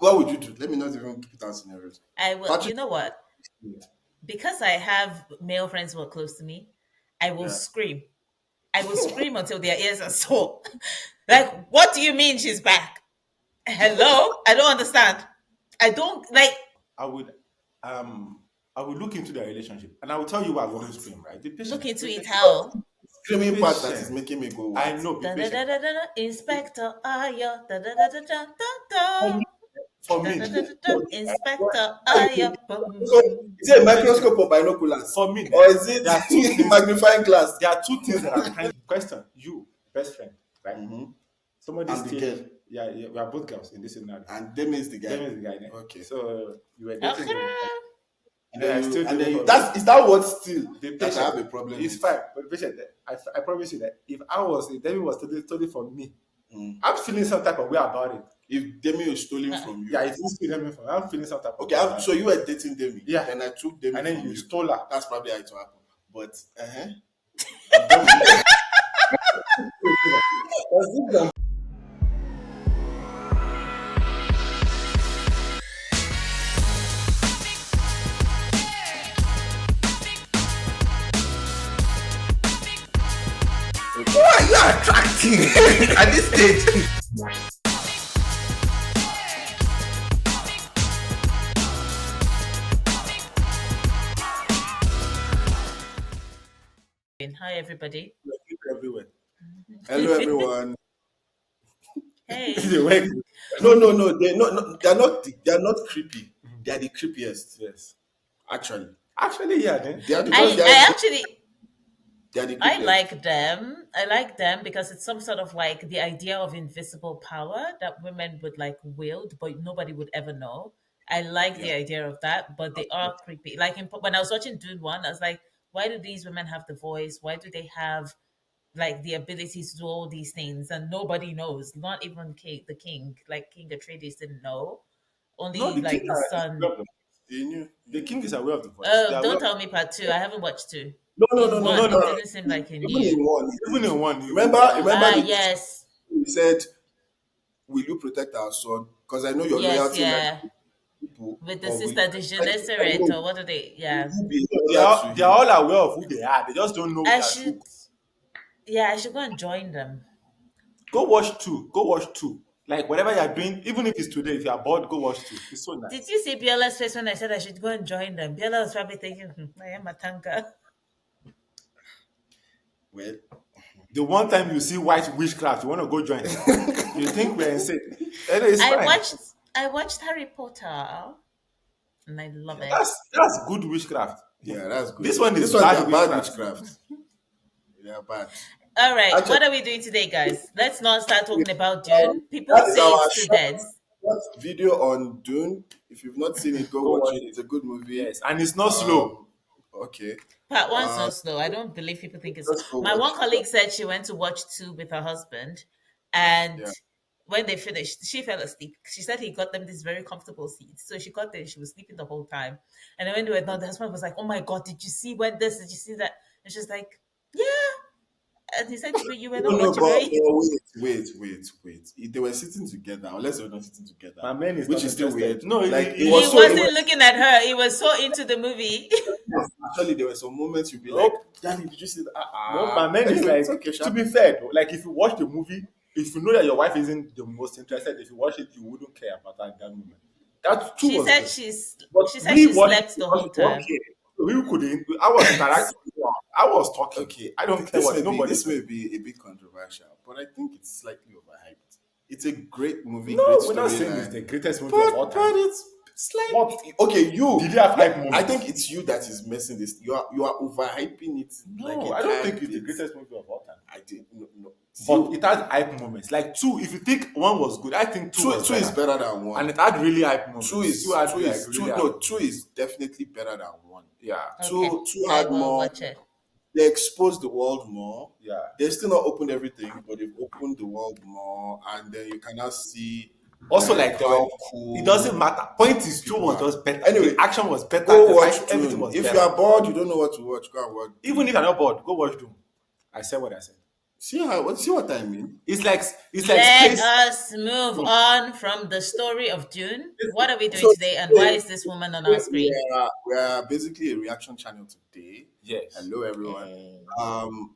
What would you do? Let me not even put down scenarios. I will. Patrick, You know what? Because I have male friends who are close to me, I will yeah. scream. I will scream until their ears are sore. Like, what do you mean she's back? Hello? I don't understand. I don't like I would um I would look into their relationship and I will tell you why I wouldn't scream, right? Be look patient. into Be it patient. how. Be Screaming part that is patient. making me go I what? know, be Da da da patient. da da da. Inspector Ayo. Da da da da da da For da. me, for Da me, da da da da. for me, Inspector So, Ayo. Boom. is it a be patient. microscope or binoculars? For me, Or is there are two it things. magnifying glass? There are two things that I'm trying to question. You, best friend, right? Mm-hmm. Somebody I'm the stayed. girl. Yeah, we are both girls in this scenario. And them is the Them guy. is the guy. Then. Okay. So you were dating Okay. them, And and then I you still and do then you for that's is that what still be that I patient. have a problem It's with? fine, but be patient. I promise you that if Demi was totally for me, Mm. I'm feeling some type of way about it. If Demi is stolen from you. Yeah, if you steal Demi from, I'm feeling some type of Okay, way about so it. you were dating Demi. Yeah. Then I took Demi And then from you you. stole her. That's probably how it will happen. But I'm done with you. who are you attracting at this stage? Hi, everybody. Everywhere. Hello everyone. Hey. The way- No, they're not creepy. They are the creepiest, yes. actually. Actually, yeah. Then They are because I, I actually they are the I creepiest. like them. I like them because it's some sort of like the idea of invisible power that women would like wield, but nobody would ever know. I like Yeah. the idea of that, but they are creepy. Like when I was watching Dune One, I was like, why do these women have the voice? Why do they have like the abilities to do all these things? And nobody knows. Not even the king. Like King Atreides didn't know. no, Only the king like the is son. aware of the voice. They knew. The king is aware of the voice. They Oh, are aware don't of tell me part two. I haven't watched two. No, no, no, In no, no, one, no. it no. didn't seem like he Even in knew. one, he Even did. in one, Remember Ah, the yes. he said, "Will you protect our son? Because I know your Yes, loyalty like yeah. people, With the or will sister de like, Gennesaret, or what are they? will Yeah. you be they loyal to are him?" all aware of who they are. They just don't know I their should, true. yeah, I should go and join them. Go watch two. Go watch two. Like whatever you are doing, even if it's today, if you are bored, go watch two. It's so Did nice. you see Biola's face when I said I should go and join them? Biola was probably thinking, I am a tanker. Well, The one time you see white witchcraft, you want to go join. You think we're insane. And it's I fine. watched I watched Harry Potter and I love it. That's good witchcraft. yeah, that's good. This one is This one they bad are bad witchcraft. witchcraft. They are bad. All right, Actually, what are we doing today, guys? Let's not start talking about um, Dune. People that is say our it's too dead. short video on Dune. If you've not seen it, go Go watch watch it. it. It's a good movie. Yes, and it's not slow. Okay. Part one's Uh, not slow. I don't believe people think it's. just go My watch one it. colleague said she went to watch two with her husband, and Yeah. when they finished, she fell asleep. She said he got them these very comfortable seats, so she got there. She was sleeping the whole time, and then when they were done, the husband was like, "Oh my god, did you see when this? Did you see that?" And she's like, "Yeah." And he said, "But you were No, not no, watching, right?" wait. They were sitting together, unless they were not sitting together, My man is which not is still interested. weird. No, Like it He was so. It wasn't was, looking at her. He was so into the movie. actually, there were some moments you'd be like, Nope. "Daddy, did you see that?" No, my man is Anyway, like, it's okay, to Sha. be fair, though, like if you watch the movie, if you know that your wife isn't the most interested, if you watch it, you wouldn't care about that moment. That too she was said good. she's. But She said we she watched slept the because whole we don't time. care. We couldn't. I was interacting. I was talking. Okay, I don't care what nobody. this may be a bit controversial, but I think it's slightly overhyped. It's a great movie, No, great we're not saying it's storyline, the greatest movie of all but time. it's like What okay, you did you have hype I moments? think it's you that is messing this. You are overhyping it like No, a I don't tad think it's the bit. greatest movie of all time. I did no. But it had hype moments. Like two, if you think one was good, I think two was Two is better. better than one. And it had really hype moments. Two had two like is really two hype no moments. two is definitely better than one. Yeah. Okay, Two I had will more. watch it. They exposed the world more. Yeah. They've still not opened everything, but they've opened the world more, and then you cannot see Also, like there were, how cool. it doesn't matter. Point is, two was just better. Anyway, the action was better. Go the watch fight, everything Dune. was If better. you are bored, you don't know what to watch. Go and watch. Even if you're not bored, go watch Doom. I said what I said. See what I mean? It's like Let space. us move No, on from the story of June. What are we doing So today, and why today, is this woman on our today screen? we are basically a reaction channel today. Yes, Hello everyone. Hey.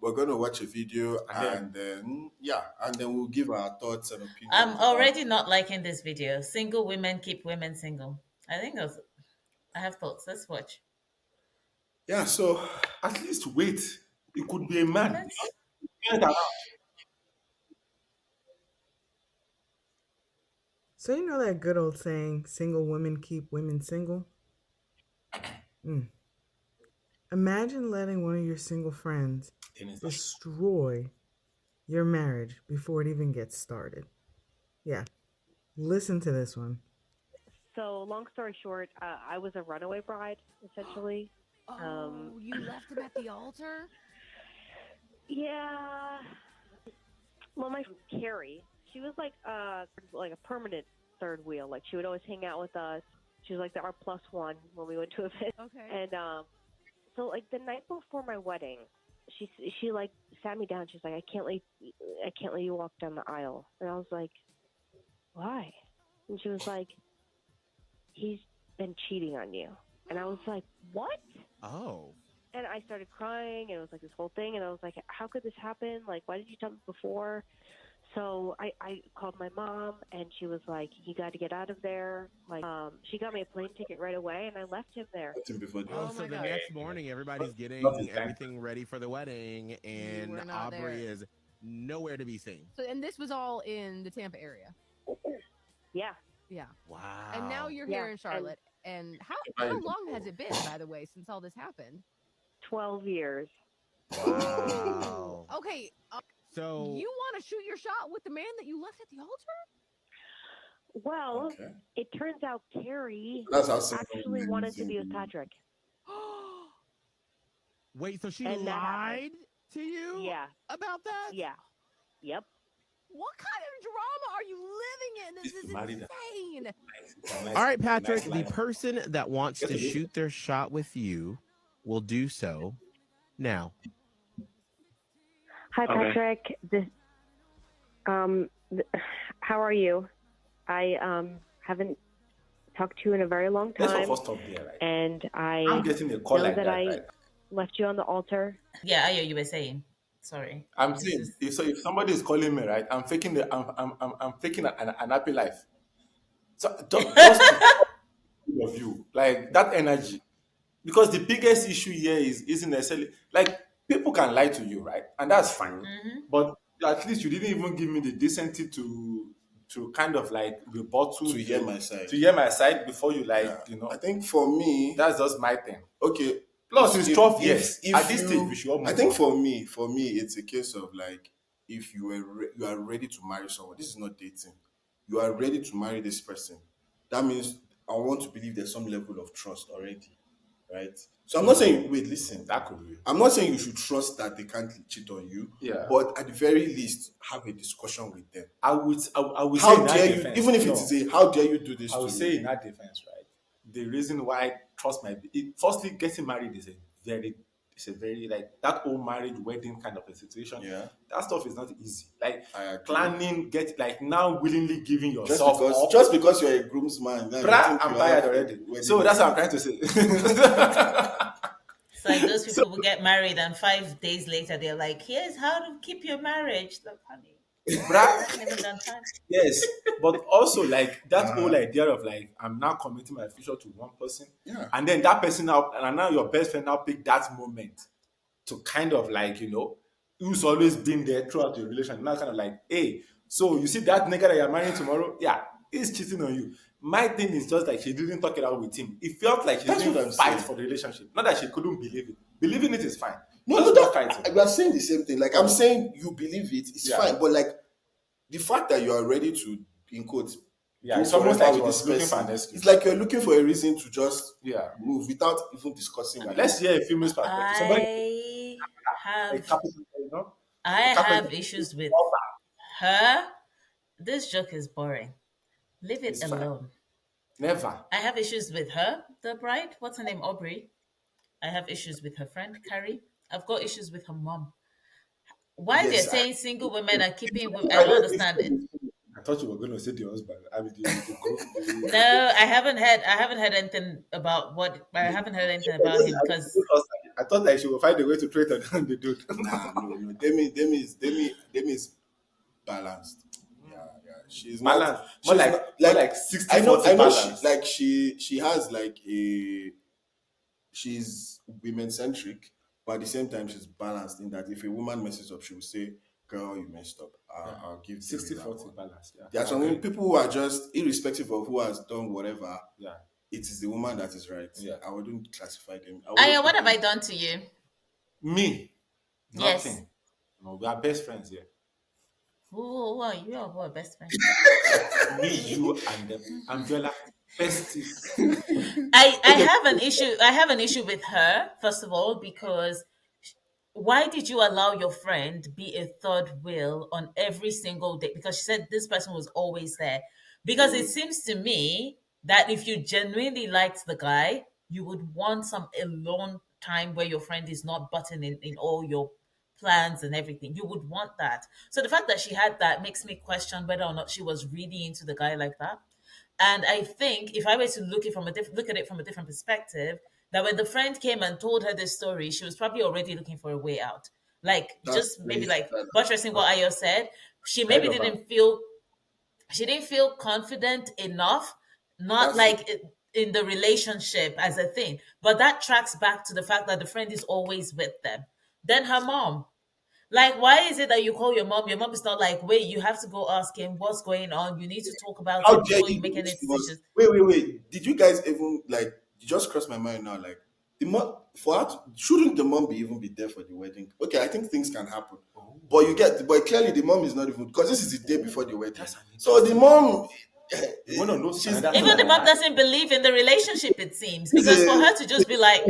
We're gonna watch a video and then and then we'll give our thoughts and I'm opinions about already not liking this video. Single women keep women single. I think that's, I have thoughts. Let's watch. so at least wait. It could be a man. Let's. Yes, around. So you know that good old saying, single women keep women single? Mm. Imagine letting one of your single friends Then it's like, destroy your marriage before it even gets started. Yeah, listen to this one. So, long story short, I was a runaway bride, essentially. Oh, you left him at the altar? Yeah. Well, my friend Carrie, she was like a permanent third wheel. Like she would always hang out with us. She was like our plus one when we went to events. Okay. And so like the night before my wedding, she like sat me down. She's like, I can't let you walk down the aisle. And I was like, why? And she was like, he's been cheating on you. And I was like, what? Oh. And I started crying, and it was like this whole thing. And I was like, how could this happen? Like, why did you tell me before? So I called my mom, and she was like, you got to get out of there. Like, she got me a plane ticket right away, and I left him there. before the Oh, Oh so my the God. next morning, everybody's not his getting time. everything ready for the wedding, and were not Aubrey there. is nowhere to be seen. So, and this was all in the Tampa area. Yeah. Yeah. Wow. And now you're Yeah, here in and- Charlotte. And how long has it been, by the way, since all this happened? 12 years. Wow. Okay. So You want to shoot your shot with the man that you left at the altar? Well, Okay. it turns out Carrie That's how single actually men wanted to be single. with Patrick. wait, so she And that lied to you Yeah. about that? Yeah. Yep. What kind of drama are you living in? This Is is to marry them. insane. All right, Patrick, nice the line. person that wants Get to to be- shoot their shot with you will do so now. Hi, Okay. Patrick. How are you? I haven't talked to you in a very long Let's time, first stop there, right? and I I'm getting a call know like that that, I right? left you on the altar. Yeah, Ayo, you were saying. Sorry. I'm This saying is if somebody is calling me, right, I'm faking an happy life. So just to of you, like that energy. Because the biggest issue here isn't necessarily like people can lie to you, right? And that's fine. Mhm. But at least you didn't even give me the decency to kind of like rebuttal To hear my side. to hear my side before you like, I think for me, that's just my thing. okay. Plus it's 12 years. If At this you, stage we should all I move think on. for me, it's a case of like if you are ready to marry someone. This is not dating. You are ready to marry this person. That means I want to believe there's some level of trust already, right? So I'm not saying wait, listen. That could be. I'm not saying you should trust that they can't cheat on you. Yeah. But at the very least, have a discussion with them. I would say How in that dare you? defense, Even if no. it is a how dare you do this I to would me? say in that defense, right? The reason why trust might be firstly getting married is a very like that whole marriage wedding kind of a situation. Yeah. That stuff is not easy. Like I agree. planning, get like now willingly giving yourself up. Just because you're a groomsman, now you Bruh, think I'm you tired have already. wedding So that's what I'm trying to say. It's like those people who get married and 5 days later they're like, here's how to keep your marriage. Look, honey, you Bruh, haven't even done time. yes, but also like that whole idea of like I'm now committing my future to one person, Yeah. and then that person now, and now your best friend now pick that moment to kind of like who's always been there throughout your relationship. Now kind of like, hey, so you see that nigga that you're marrying tomorrow, yeah, he's cheating on you. My thing is just like she didn't talk it out with him. It felt like she That's what didn't I'm fight saying. for the relationship. Not that she couldn't believe it. Believing it is fine. No, Just no, not that, fighting. we are saying the same thing. Like I'm saying, you believe it, it's Yeah. fine. But like the fact that you are ready to, in quotes, Yeah, go it's almost forever like she with was this looking for person, an excuse. it's like you're looking for a reason to just Yeah. move without even discussing with Let's them. hear a female's perspective. Somebody I a have capital, I a capital. have issues with her. This joke is boring. Leave it It's fine. alone. Never. I have issues with her, the bride. What's her name? Aubrey. I have issues with her friend, Carrie. I've got issues with her mom. Why they're Yes, saying single women are keeping women? I I don't know if understand it. I thought you were going to say the husband. I mean, the groom. No, I haven't heard anything about what. I haven't heard anything about him because I thought that she would find a way to trade on the dude. nah, no. Demi is balanced. Yeah, yeah. She's not. Balance. She's not More like. like 60 I know. 40 I know. She balance. like. She has like a. She's women centric, but at the same time, she's balanced in that if a woman messes up, she will say, "Girl, you messed up. Yeah. I'll give Demi 60 that 40 one." balance. Yeah. There are I some agree. people who are just irrespective of who has done whatever. Yeah. It is the woman that is right. Yeah. I wouldn't classify them. I wouldn't Aya, what put have them. I done to you? Me, Yes. nothing. No, we are best friends here. Who are you? Who are best friends? Me, you, and them. Angela, besties. I Okay, have an issue. I have an issue with her, first of all, because why did you allow your friend be a third wheel on every single day? Because she said this person was always there. Because it seems to me that if you genuinely liked the guy, you would want some alone time where your friend is not butting in all your plans and everything. You would want that. So the fact that she had that makes me question whether or not she was really into the guy like that. And I think if I were to look at it from a different perspective, that when the friend came and told her this story, she was probably already looking for a way out. Like that's just maybe great. like buttressing what Ayo said, she Kind maybe of a. didn't feel confident enough, not That's like in the relationship as a thing. But that tracks back to the fact that the friend is always with them. Then her mom. Like, why is it that you call your mom? Your mom is not like, wait, you have to go ask him what's going on. You need to talk about how it dare before you you make do any this to us? decisions. Wait. Did you guys even like? You just crossed my mind now. Like the mom for her, shouldn't the mom be even be there for the wedding? Okay, I think things can happen, but clearly the mom is not even because this is the day before the wedding. That's an So the interesting. mom, You want to know she's another thought Even that the I mom had? doesn't believe in the relationship, it seems, she's because for a her to just be like,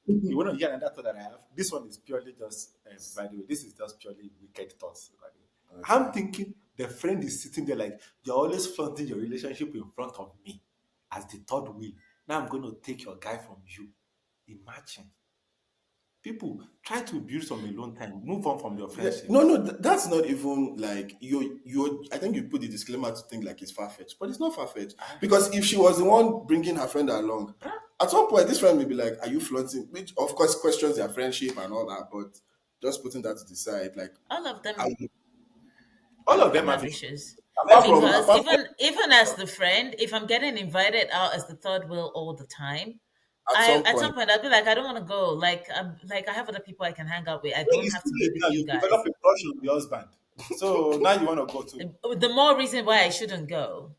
You want to hear another thought that I have? This one is purely just, by the way, this is just purely wicked thoughts. By the way. I'm thinking the friend is sitting there like, you're always flaunting your relationship in front of me as the third wheel. Now I'm going to take your guy from you. Imagine. People try to build some alone time, move on from your yeah, friendship. no, that's not even like you. I think you put the disclaimer to think like it's far fetched, but it's not far fetched because if she was the one bringing her friend along, at some point this friend may be like, "Are you flaunting?" Which of course questions their friendship and all that, but just putting that to the side, like, all of are them you, All of them have have issues. Because apart from even as the friend, if I'm getting invited out as the third wheel all the time, at I some at point some point I'd be like, I don't want to go. Like I have other people I can hang out with. I when don't it's have too to be late with now, you you guys. develop a crush on the husband. So now you want to go too. The more reason why I shouldn't go.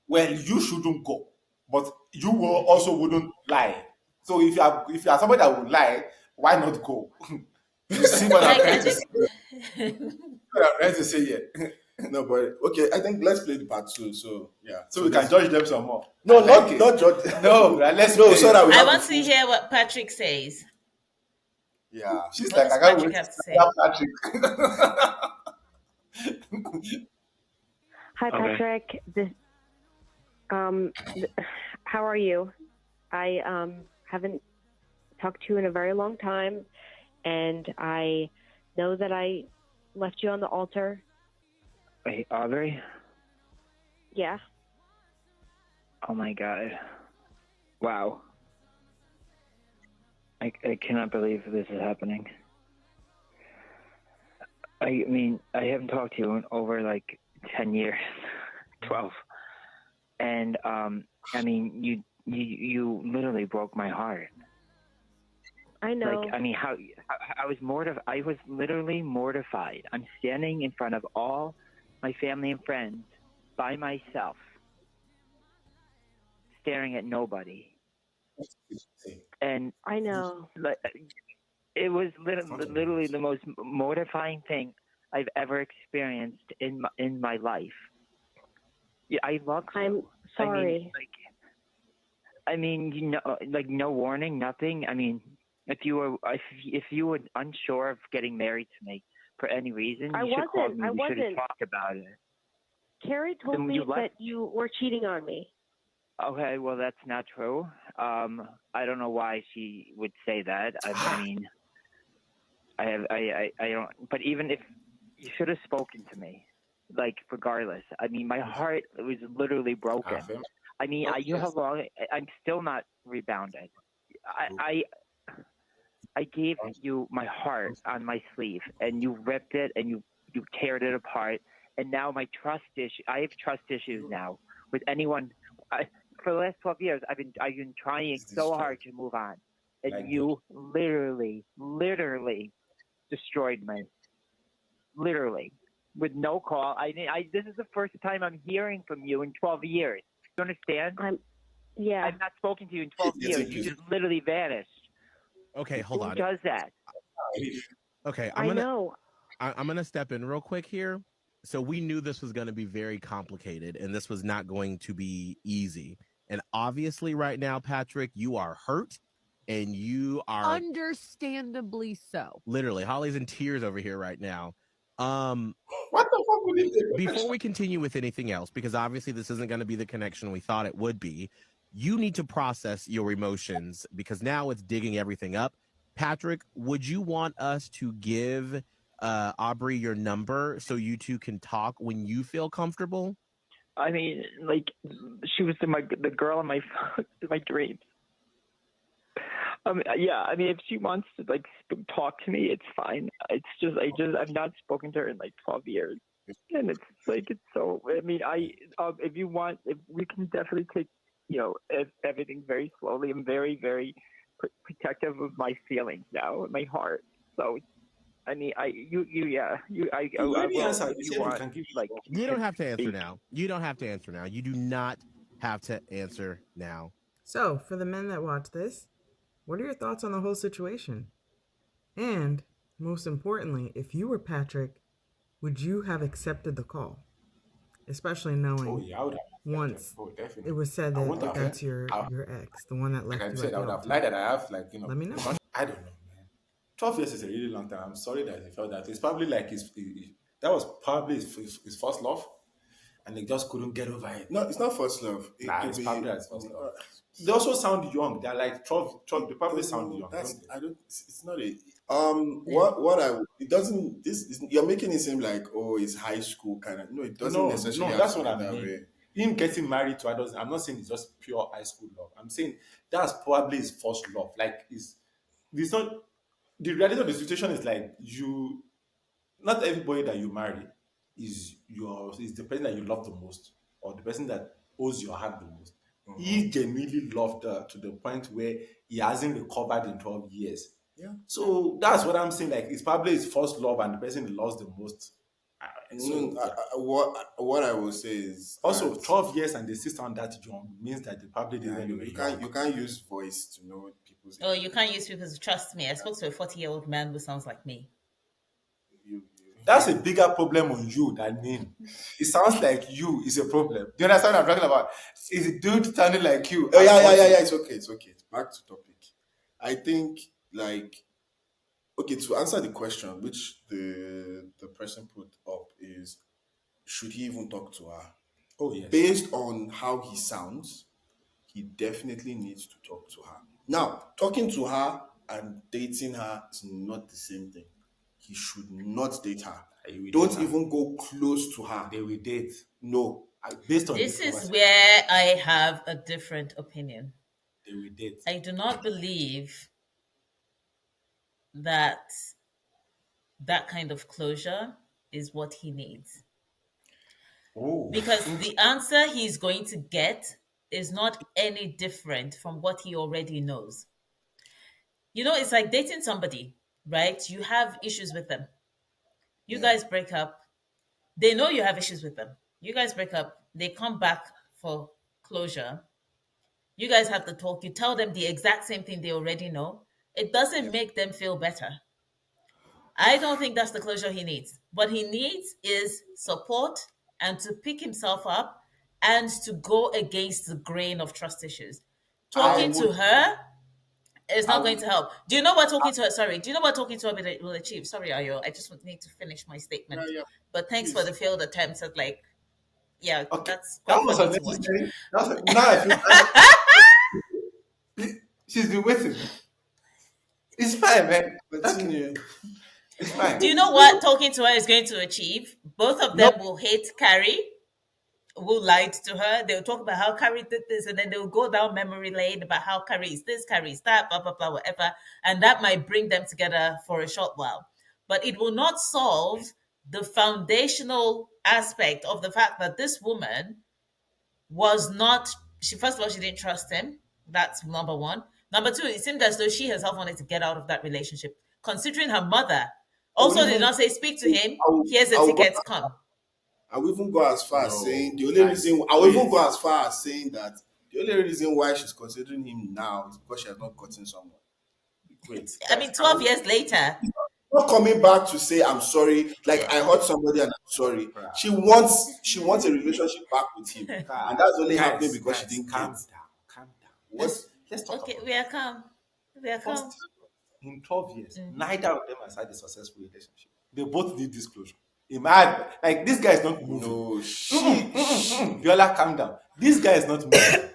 Well, you shouldn't go, but you will also wouldn't lie. So if you are somebody that would lie, why not go? You see what I'm Like trying I to say? think What I'm trying to say here. no, but okay, I think let's play the part two. So yeah, So so we can this judge them some more. I no, like it. not judge. No, let's No, play so it. that we I have the want to full. hear what Patrick says. Yeah, She's What like, does I can't wait Patrick to have to see say? Patrick. Hi, Okay. Patrick. How are you? I haven't talked to you in a very long time, and I know that I left you on the altar. Wait, Aubrey? Yeah. Oh my god. Wow. I cannot believe this is happening. I mean, I haven't talked to you in over like 10 years, 12. And I mean, you literally broke my heart. I know. Like, I mean, how I was mortified. I was literally mortified. I'm standing in front of all my family and friends by myself, staring at nobody. And I know. like, it was literally the most mortifying thing I've ever experienced in my life. Yeah, I love you. I'm sorry. I mean, you know, like no warning, nothing. I mean, if you were unsure of getting married to me for any reason, I you should have called wasn't. me. I We should have wasn't. talked about it. Carrie told Then me you left. that you were cheating on me. Okay, well that's not true. I don't know why she would say that. I mean, I don't. But even if you should have spoken to me. Like, regardless. I mean, my heart was literally broken. Affirm. I mean, Oh, you yes. have long. I'm still not rebounded. I gave you my heart on my sleeve, and you ripped it, and you teared it apart. And now my trust issue. I have trust issues now with anyone. For the last 12 years, I've been trying so hard to move on, and Like you literally destroyed me. Literally, with no call. This is the first time I'm hearing from you in 12 years. You understand? Yeah. I've not spoken to you in 12 years. You just literally vanished. Okay, hold Who on. does that? Okay, I know. I'm gonna step in real quick here. So we knew this was going to be very complicated, and this was not going to be easy. And obviously, right now, Patrick, you are hurt, and you are Understandably so. literally Holly's in tears over here right now. What the fuck would it Before we continue with anything else, because obviously this isn't going to be the connection we thought it would be, you need to process your emotions because now it's digging everything up. Patrick, would you want us to give Aubrey your number so you two can talk when you feel comfortable? I mean, like, she was the girl in my dreams. Yeah. I mean, if she wants to like talk to me, it's fine. It's just I've not spoken to her in like 12 years, and it's like it's so. I mean, if you want, if we can definitely take everything very slowly. I'm very very protective of my feelings now, my heart. So. I mean, Let me answer. If you want, can give like, You don't have to answer now. You don't have to answer now. You do not have to answer now. So, for the men that watch this, what are your thoughts on the whole situation? And most importantly, if you were Patrick, would you have accepted the call? Especially knowing Oh yeah, I would have. once Oh, definitely. it was said I wouldn't that have. that's your ex, the one that Like left I you said, at I the would have altar. lied that I have Let me know. I don't know, man. 12 years is a really long time. I'm sorry that he felt that. It's probably like that was probably his first love, and they just couldn't get over it. No, it's not first love. It Nah, could it's be. probably his first love. They also sound young. They're like 12. They probably sound young. That's Don't they? I don't. It's not a. What I it doesn't. This is, you're making it seem like, oh, it's high school kind of. No, it doesn't necessarily No, have that's to what be I that mean. way. Him getting married to others, I'm not saying it's just pure high school love. I'm saying that's probably his first love. Like, it's not. The reality of the situation is like not everybody that you marry is the person that you love the most or the person that owes your heart the most. He genuinely loved her to the point where he hasn't recovered in 12 years. Yeah. So that's what I'm saying. Like, it's probably his first love and the person he loves the most. No, Yeah. what I will say is Also, that 12 years and they still sound that young means that they probably did yeah, when they were you young. can't use voice to know people's. Oh, you can't use people to trust me. I spoke to a 40-year-old man who sounds like me. That's a bigger problem on you than him. It sounds like you is a problem. Do you understand what I'm talking about? Is a dude sounding like you? Oh yeah. It's okay. It's okay. Back to topic. I think like okay, to answer the question which the person put up is, should he even talk to her? Oh yes. Based on how he sounds, he definitely needs to talk to her. Now, talking to her and dating her is not the same thing. He should not date her. He will Don't date her. even go close to her. They will date. No. Based on This this is conversation, where I have a different opinion. they will date. I do not believe that that kind of closure is what he needs. Oh. Because the answer he's going to get is not any different from what he already knows. You know, it's like dating somebody, right? You have issues with them. You guys break up. They know you have issues with them. You guys break up. They come back for closure. You guys have to talk. You tell them the exact same thing they already know. It doesn't make them feel better. I don't think that's the closure he needs. What he needs is support and to pick himself up and to go against the grain of trust issues. Talking to her is not going to help. Do you know what talking to her? Sorry. Do you know what talking to her will achieve? Sorry, Ayo. I just need to finish my statement. Yeah. But thanks for the failed attempts at like, yeah, Okay. that's That quite was funny to watch. unnecessary. Now I feel she's been waiting. It's fine, man. Continue. It's Do fine. you know what talking to her is going to achieve? Both of No, them will hate Carrie, who lied to her. They'll talk about how Carrie did this, and then they'll go down memory lane about how Carrie is this, Carrie is that, blah, blah, blah, whatever. And that might bring them together for a short while. But it will not solve the foundational aspect of the fact that this woman was not, she, first of all, she didn't trust him. That's number one. Number two, it seemed as though she herself wanted to get out of that relationship, considering her mother I would also did even not say, speak to him, I would, here's a I would go ticket, come. I will even go as far as saying no, the only guys, reason I will even please. go as far as saying that the only reason why she's considering him now is because she has not gotten someone. Wait, I guys, mean, can 12 we? years later, Not coming back to say I'm sorry, like Bruh, I hurt somebody and I'm sorry. bruh. She wants a relationship back with him, and that's only happening because she Guys, didn't get calm down, calm down. what. Let's talk okay, about we it. are calm. We are First, calm. in 12 years, Mm. neither of them has had a successful relationship. They both need disclosure. Imagine, like this guy is not moving. No, she Viola, calm down. This guy is not moving.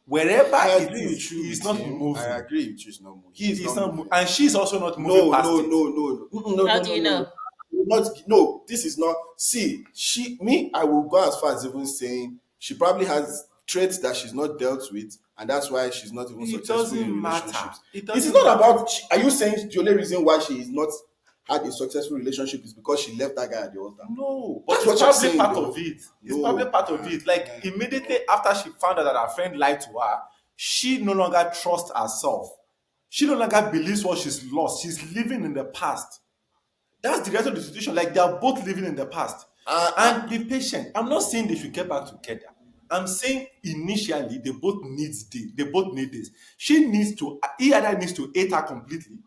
Wherever I it agree is, with you he's with not him. I moving. agree with you. It's not moving. He is He's not not, moving. and she's also not moving No, past no, it. no, no, no, no, How no, do no, you no, no. know? Not no. This is not. See, I will go as far as even saying she probably has traits that she's not dealt with, and that's why she's not even It successful in doesn't matter. relationships. It It is doesn't not matter. about. Are you saying the only reason why she is not had a successful relationship is because she left that guy at the altar? No, but That's it's what you're probably saying, part of though. it. It's probably No. part of it. Like immediately after she found out that her friend lied to her, she no longer trusts herself. She no longer believes what she's lost. She's living in the past. That's the rest of the situation. Like they are both living in the past. And be patient. I'm not saying they should get back together. I'm saying initially they both need this. He either needs to hate her completely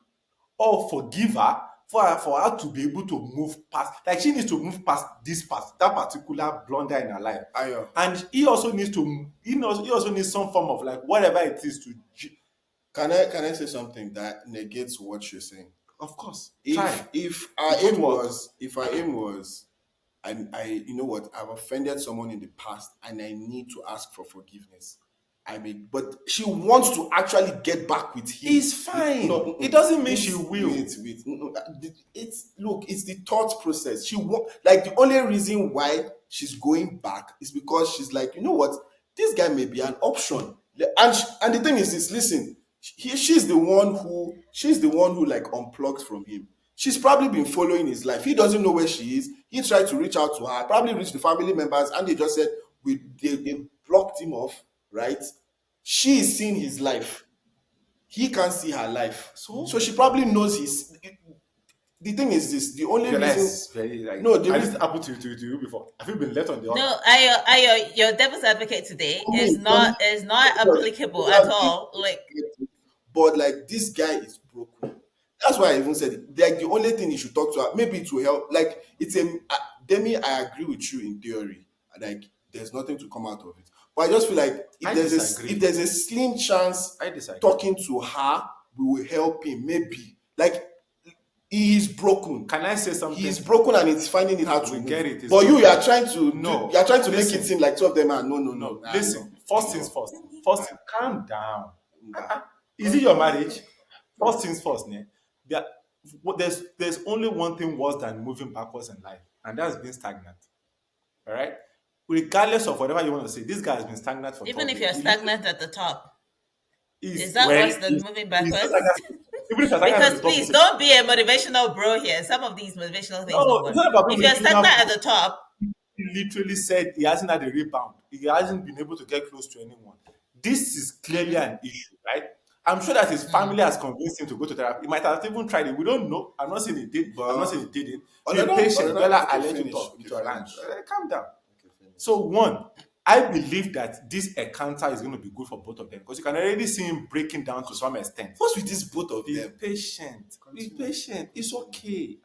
or forgive her for her to be able to move past. Like she needs to move past this past that particular blunder in her life. Ayo. And he also needs he also needs some form of like whatever it is to Can I say something that negates what you're saying? of course If try. if our It won't aim work. was if our aim was I you know what, I've offended someone in the past and I need to ask for forgiveness. I mean, but she wants to actually get back with him. It's fine. No, It doesn't mean it's, she will. wait. It's look, it's the thought process. She want, like, the only reason why she's going back is because she's like, you know what, this guy may be an option. And the thing is, listen, she's the one who like unplugged from him. She's probably been following his life. He doesn't know where she is. He tried to reach out to her, probably reached the family members, and they just said they blocked him off, right? She is seeing his life. He can't see her life. So she probably knows his. The thing is this: the only reason. Realize very like No, the has this reason. happened to you before? Have you been left on the altar? No, I, your devil's advocate today is not applicable at all. Like, But like, this guy is broken. That's why I even said it. Like, the only thing you should talk to her, maybe it will help. Like, it's a Demi. I agree with you in theory. Like, there's nothing to come out of it. But I just feel like I disagree. if there's a slim chance I disagree. talking to her, we will help him. Maybe, like, he is broken. Can I say something? He's broken and it's finding it hard to We move. get it. It's But you broken. are trying to No, you are trying to make listen. it seem like two of them are no. No, Nah, listen. no. First things first. First thing, calm down. Is it your marriage? First things first, ne? There, there's only one thing worse than moving backwards in life, and that's being stagnant. All right. Regardless of whatever you want to say, this guy has been stagnant for even 12 if years. you're stagnant at the top, He's, is that well, worse than moving he's backwards? even if you're stagnant at Because the top, please don't be a motivational bro here. Some of these motivational things no, don't it's work. not about If being you're motivational. stagnant at the top, He literally said he hasn't had a rebound. He hasn't been able to get close to anyone. This is clearly an issue, right? I'm sure that his family has convinced him to go to therapy. He might have even tried it. We don't know. I'm not saying he did. I'm not saying he didn't. Be patient. Bella, I let you talk with your ranch. Calm down. So one, I believe that this encounter is going to be good for both of them because you can already see him breaking down to some extent. What's with this both of Be them? patient. Be patient. It's okay.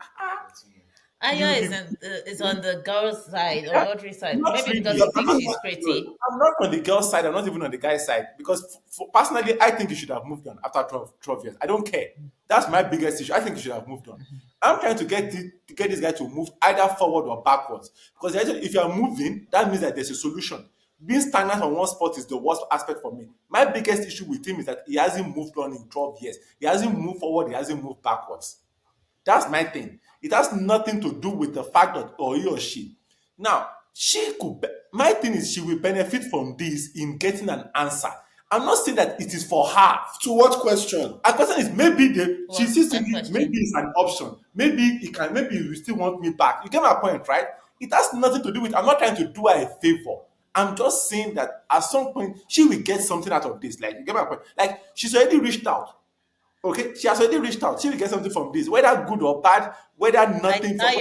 Aya You- is on the girl's side or Audrey's side. Not Maybe really. because he thinks she's pretty. I'm not on the girl's side. I'm not even on the guy's side because personally, I think you should have moved on after 12 years. I don't care. That's my biggest issue. I think you should have moved on. I'm trying to get this guy to move either forward or backwards because if you are moving, that means that there's a solution. Being stagnant on one spot is the worst aspect for me. My biggest issue with him is that he hasn't moved on in 12 years. He hasn't moved forward. He hasn't moved backwards. That's my thing. It has nothing to do with the fact that or he or she. Now, my thing is she will benefit from this in getting an answer. I'm not saying that it is for her. To what question? A question is maybe she What's sees that thinking maybe question? it's an option. Maybe you still want me back. You get my point, right? It has nothing to do with I'm not trying to do her a favor. I'm just saying that at some point she will get something out of this. Like you get my point. Like she's already reached out. Okay, she has already reached out. She will get something from this, whether good or bad, whether I nothing from.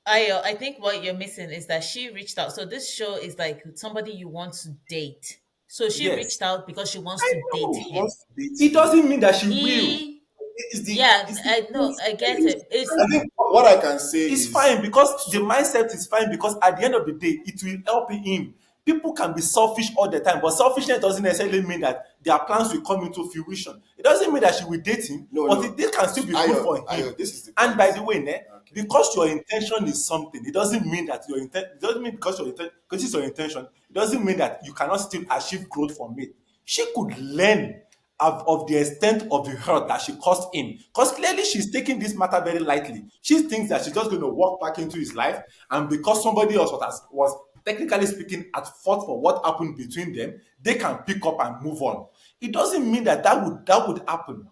Ayo, I think what you're missing is that she reached out. So this show is like somebody you want to date. So she reached Yes, out because she wants I to date know. She him. wants to date It him. doesn't mean that she will. He, It's the yeah, it's the I know, I get it. It's I think what I can say It's is fine because the so mindset is fine because at the end of the day, it will help him. People can be selfish all the time, but selfishness doesn't necessarily mean that their plans will come into fruition. It doesn't mean that she will date him, no but no. they can still be good Ayo, for Ayo, him. this is the And point. by the way, ne, Okay. because your intention is something, it doesn't mean that it doesn't mean because it's your intention, it doesn't mean that you cannot still achieve growth from it. She could learn of the extent of the hurt that she caused him. Because clearly she's taking this matter very lightly. She thinks that she's just going to walk back into his life, and because somebody else was technically speaking at fault for what happened between them, they can pick up and move on. It doesn't mean that that would happen.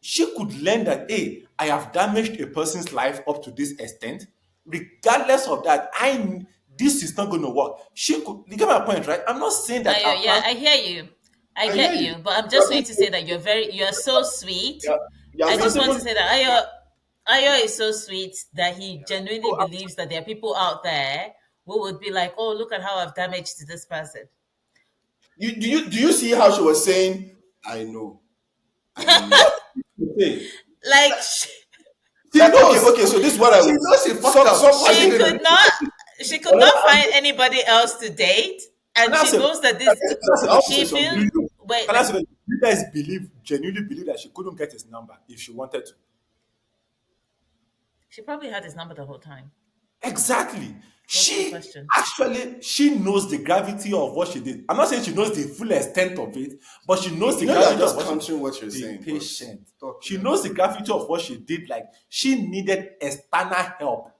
She could learn that, hey, I have damaged a person's life up to this extent. Regardless of that, this is not going to work. She could. You get my point, right? I'm not saying that Ayo, our yeah, plans. I hear you. I I hear get you. you, but I'm You're just being going to say that you're so sweet. you're, you're I being just want to even say that Ayo is so sweet that he genuinely Oh, believes that there are people out there who would be like, oh, look at how I've damaged this person. do you see how she was saying, I know. I know. hey, Like she Like, okay, knows. okay, so this is what I She would knows she fucked up. one she thing could not she could not find anybody else to date, Can and I okay, she say? knows that Can this I want to she say feels. something. Wait, I say? You guys genuinely believe that she couldn't get his number if she wanted to? she probably had his number the whole time. Exactly. What's the She question? she knows the gravity of what she did. I'm not saying she knows the full extent of it, but she knows You the know you're gravity of just what she countering what you're be saying, but patient. talk She here. knows the gravity of what she did. Like she needed external help.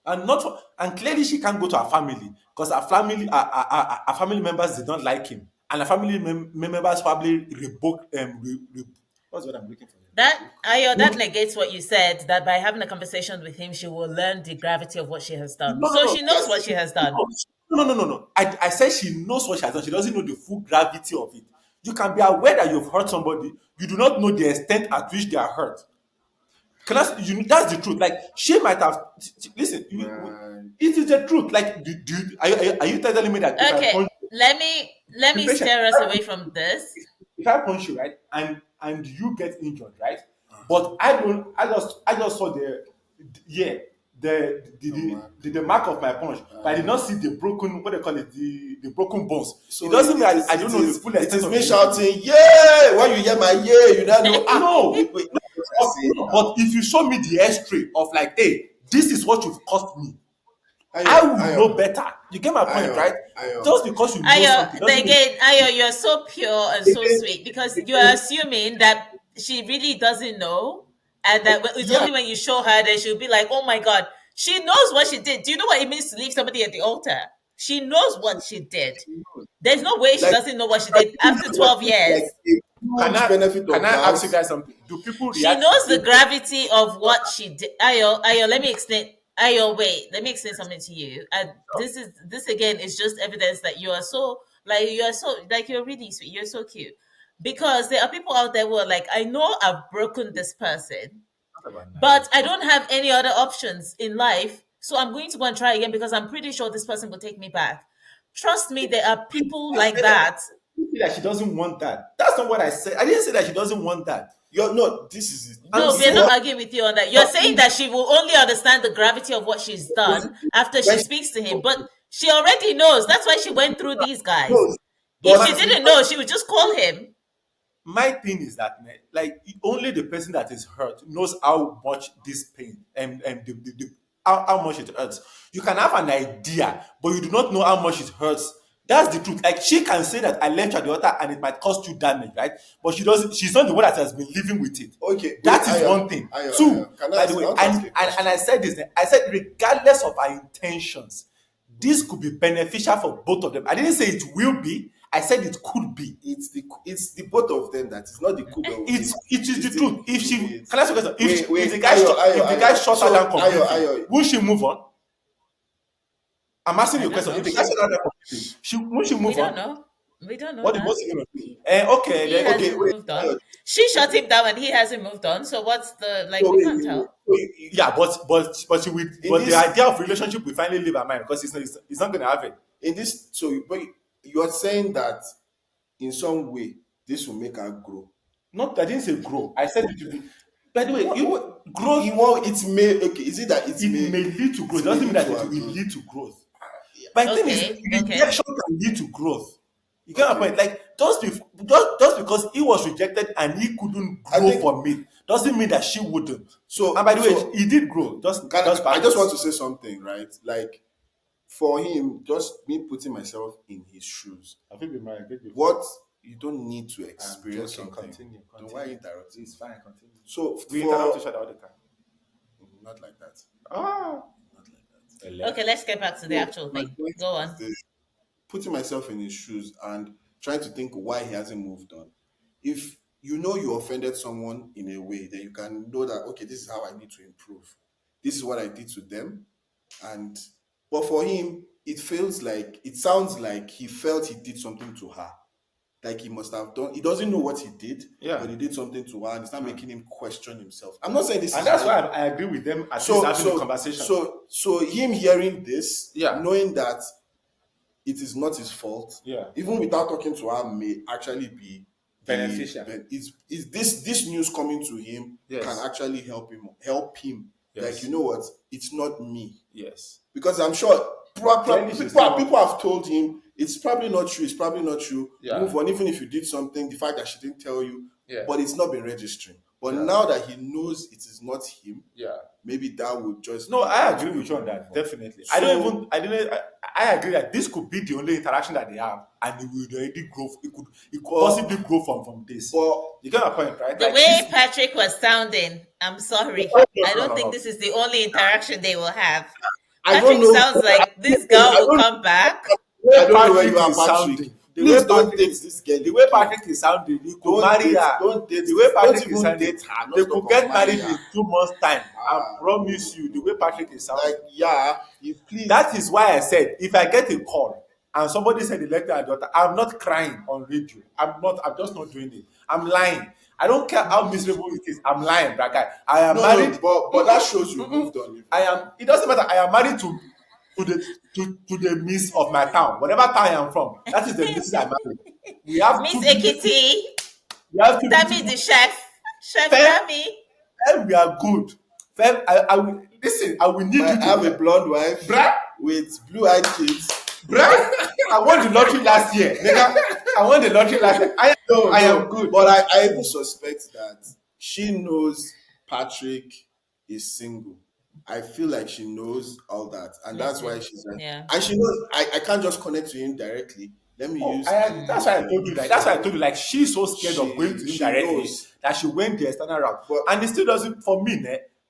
And not for, and clearly she can't go to her family because her family members did not like him. And her family members probably what's what I'm looking for That here? Ayo, that Would negates what you said, that by having a conversation with him, she will learn the gravity of what she has done. No, no, So no. she knows Yes. what she has done. No. I said she knows what she has done. She doesn't know the full gravity of it. You can be aware that you've hurt somebody. You do not know the extent at which they are hurt. That's the truth. Like she might have. Listen, Man. it is the truth. Like, are you telling me that if I Okay, punch let be me patient. steer us away from this. If I punch you, right, and you get injured, right, but I don't, I just saw yeah, The mark. the mark of my punch, but I did not see the broken, what they call it, the broken bones. It So doesn't mean I it don't know the is full it extent is of me the injury. shouting, yeah! When you hear my yeah, you now know, No, wait, no, what you're saying no, now. but if you show me the X-ray of like, hey, this is what you've cost me, Ayo, I will ayo, know better. You get my point, ayo, right? ayo. Just because you know Ayo, something doesn't mean again, Ayo, you're so pure and so sweet because you are assuming that she really doesn't know, and that it's Yeah, only when you show her that she'll be like, "Oh my God, she knows what she did." Do you know what it means to leave somebody at the altar? She knows what she did. There's no way she like doesn't know what she I did think after we're 12 giving, years. like a can huge I benefit can of I doubt. ask you guys something? Do people She react the knows the same way? gravity of what she did. Ayo, let me explain. Ayo, wait, let me explain something to you. And this again is just evidence that you are so like you're really sweet. You're so cute. Because there are people out there who are like, I know I've broken this person, What about but Nayo? I don't have any other options in life. So I'm going to go and try again because I'm pretty sure this person will take me back. Trust me, there are people I like said that that. You say that she doesn't want that. That's not what I said. I didn't say that she doesn't want that. you're no, this is it. I'm No, we're saying not What arguing with you on that. You're you're saying saying that she will only understand the gravity of what she's was done after she when speaks to him, but she already knows. That's why she went through these guys. knows. If But she didn't know, she would just call him. my thing is that man, like only the person that is hurt knows how much this pain how much it hurts. You can have an idea, but you do not know how much it hurts That's the truth. Like she can say that I left you at the altar and it might cost you damage, right? But she doesn't. She's not the one that has been living with it. Okay, wait, That is one thing. Two, Can by the I way, want to ask a and question? I said this. I said regardless of our intentions, this could be beneficial for both of them. I didn't say it will be. I said it could be. It's the both of them that is not the cool that will be. It is It's the truth. If she wait, can I ask you a question? wait, If the wait, guy if the guy Ayo. shut her So down completely, Ayo, will she move on? I'm asking I you a don't question. know. If the guy shut her down completely, will she We move don't on? know. We don't know What's that. he gonna do? He, Okay, he then okay, hasn't wait. moved on. Ayo. She shut him down and he hasn't moved on. So what's the like? So We can't wait. tell. So Yeah, but she will, in but the this idea of relationship will finally leave her mind because it's not gonna have it. but you are saying that in some way this will make her grow. Not I didn't say grow. I said it will be. By the way, You growth want it may okay? Is it that it may lead to growth. It it may doesn't mean lead that to it her will growth? lead to growth. But the thing is, Okay. Okay. rejection can lead to growth. You get my Okay. point? Like just because he was rejected and he couldn't I grow think from it doesn't mean that she wouldn't. so. And by the way, So he did grow. Just can just I just want backwards. to say something, right? Like for him, just me putting myself in his shoes. I think we might get before. What you don't need to experience joking. something. Continue. Then why are you interrupting? It's fine. Continue. So We for interrupt each other all the time. not like that. Ah. Not like that. Okay. Let's get back to the So actual my thing. point Go is on. this: putting myself in his shoes and trying to think why he hasn't moved on. If you know you offended someone in a way, then you can know that okay, this is how I need to improve. This is what I did to them, and but for him, it sounds like he felt he did something to her. Like he must have done. He doesn't know what he did, Yeah. but he did something to her, and it's not making him question himself. I'm not saying this And is that's right. why I agree with them at least So having a so conversation. so him hearing this, Yeah. knowing that it is not his fault, Yeah. even without talking to her, may actually be Beneficial. Is this news coming to him Yes. can actually help him. Yes. Like you know what? It's not me Yes. because I'm sure Clearly she's people, not- people have told him it's probably not true. It's probably not true. Yeah. Move on. Even if you did something, the fact that she didn't tell you, Yeah. but it's not been registering. But Yeah. now that he knows it is not him, Yeah. maybe that would just No, I agree with you on that. Definitely. I agree that this could be the only interaction that they have, and it would already grow. It could possibly grow from this. But You get my point, right? The Like way this- Patrick was sounding, I'm sorry. No, I don't no. think this is the only interaction they will have. I Patrick don't know. sounds like this girl I will don't- come back. I don't know where Patrick you are, is Patrick. sounding. Please don't date this girl. The way Patrick is sounding, you could marry her. Don't date. The way Don't Patrick is even sounding, date her. they Not could talk get of marry married her. in 2 months' time. I Ah, promise you, the way Patrick is sounding. Like yeah, you please. That is why I said if I get a call and somebody said they left their daughter, I'm not crying on radio. I'm just not doing it. I'm lying. I don't care how miserable it is. I'm lying, that guy. I am married. but that shows you moved on. I am. It doesn't matter. I am married to the miss of my town, whatever town I am from. That is the missus I'm married. We have Miss two. Ekiti, We have two. Tammy the chef. Chef Fair. Tammy. And we are good. Fam, I will listen. I will need you I to have a blonde wife bruh. with blue-eyed kids. Bruh, I won the lottery last year, nigga. I won the lottery last year. I am good. But I even suspect that she knows Patrick is single. I feel like she knows all that, and that's why she's like, Yeah. and she knows I can't just connect to him directly. Let me use. That's why I told you that. That's why I told you, like, she's so scared of going to him She directly knows. that she went the external route. But- And it still doesn't, for me,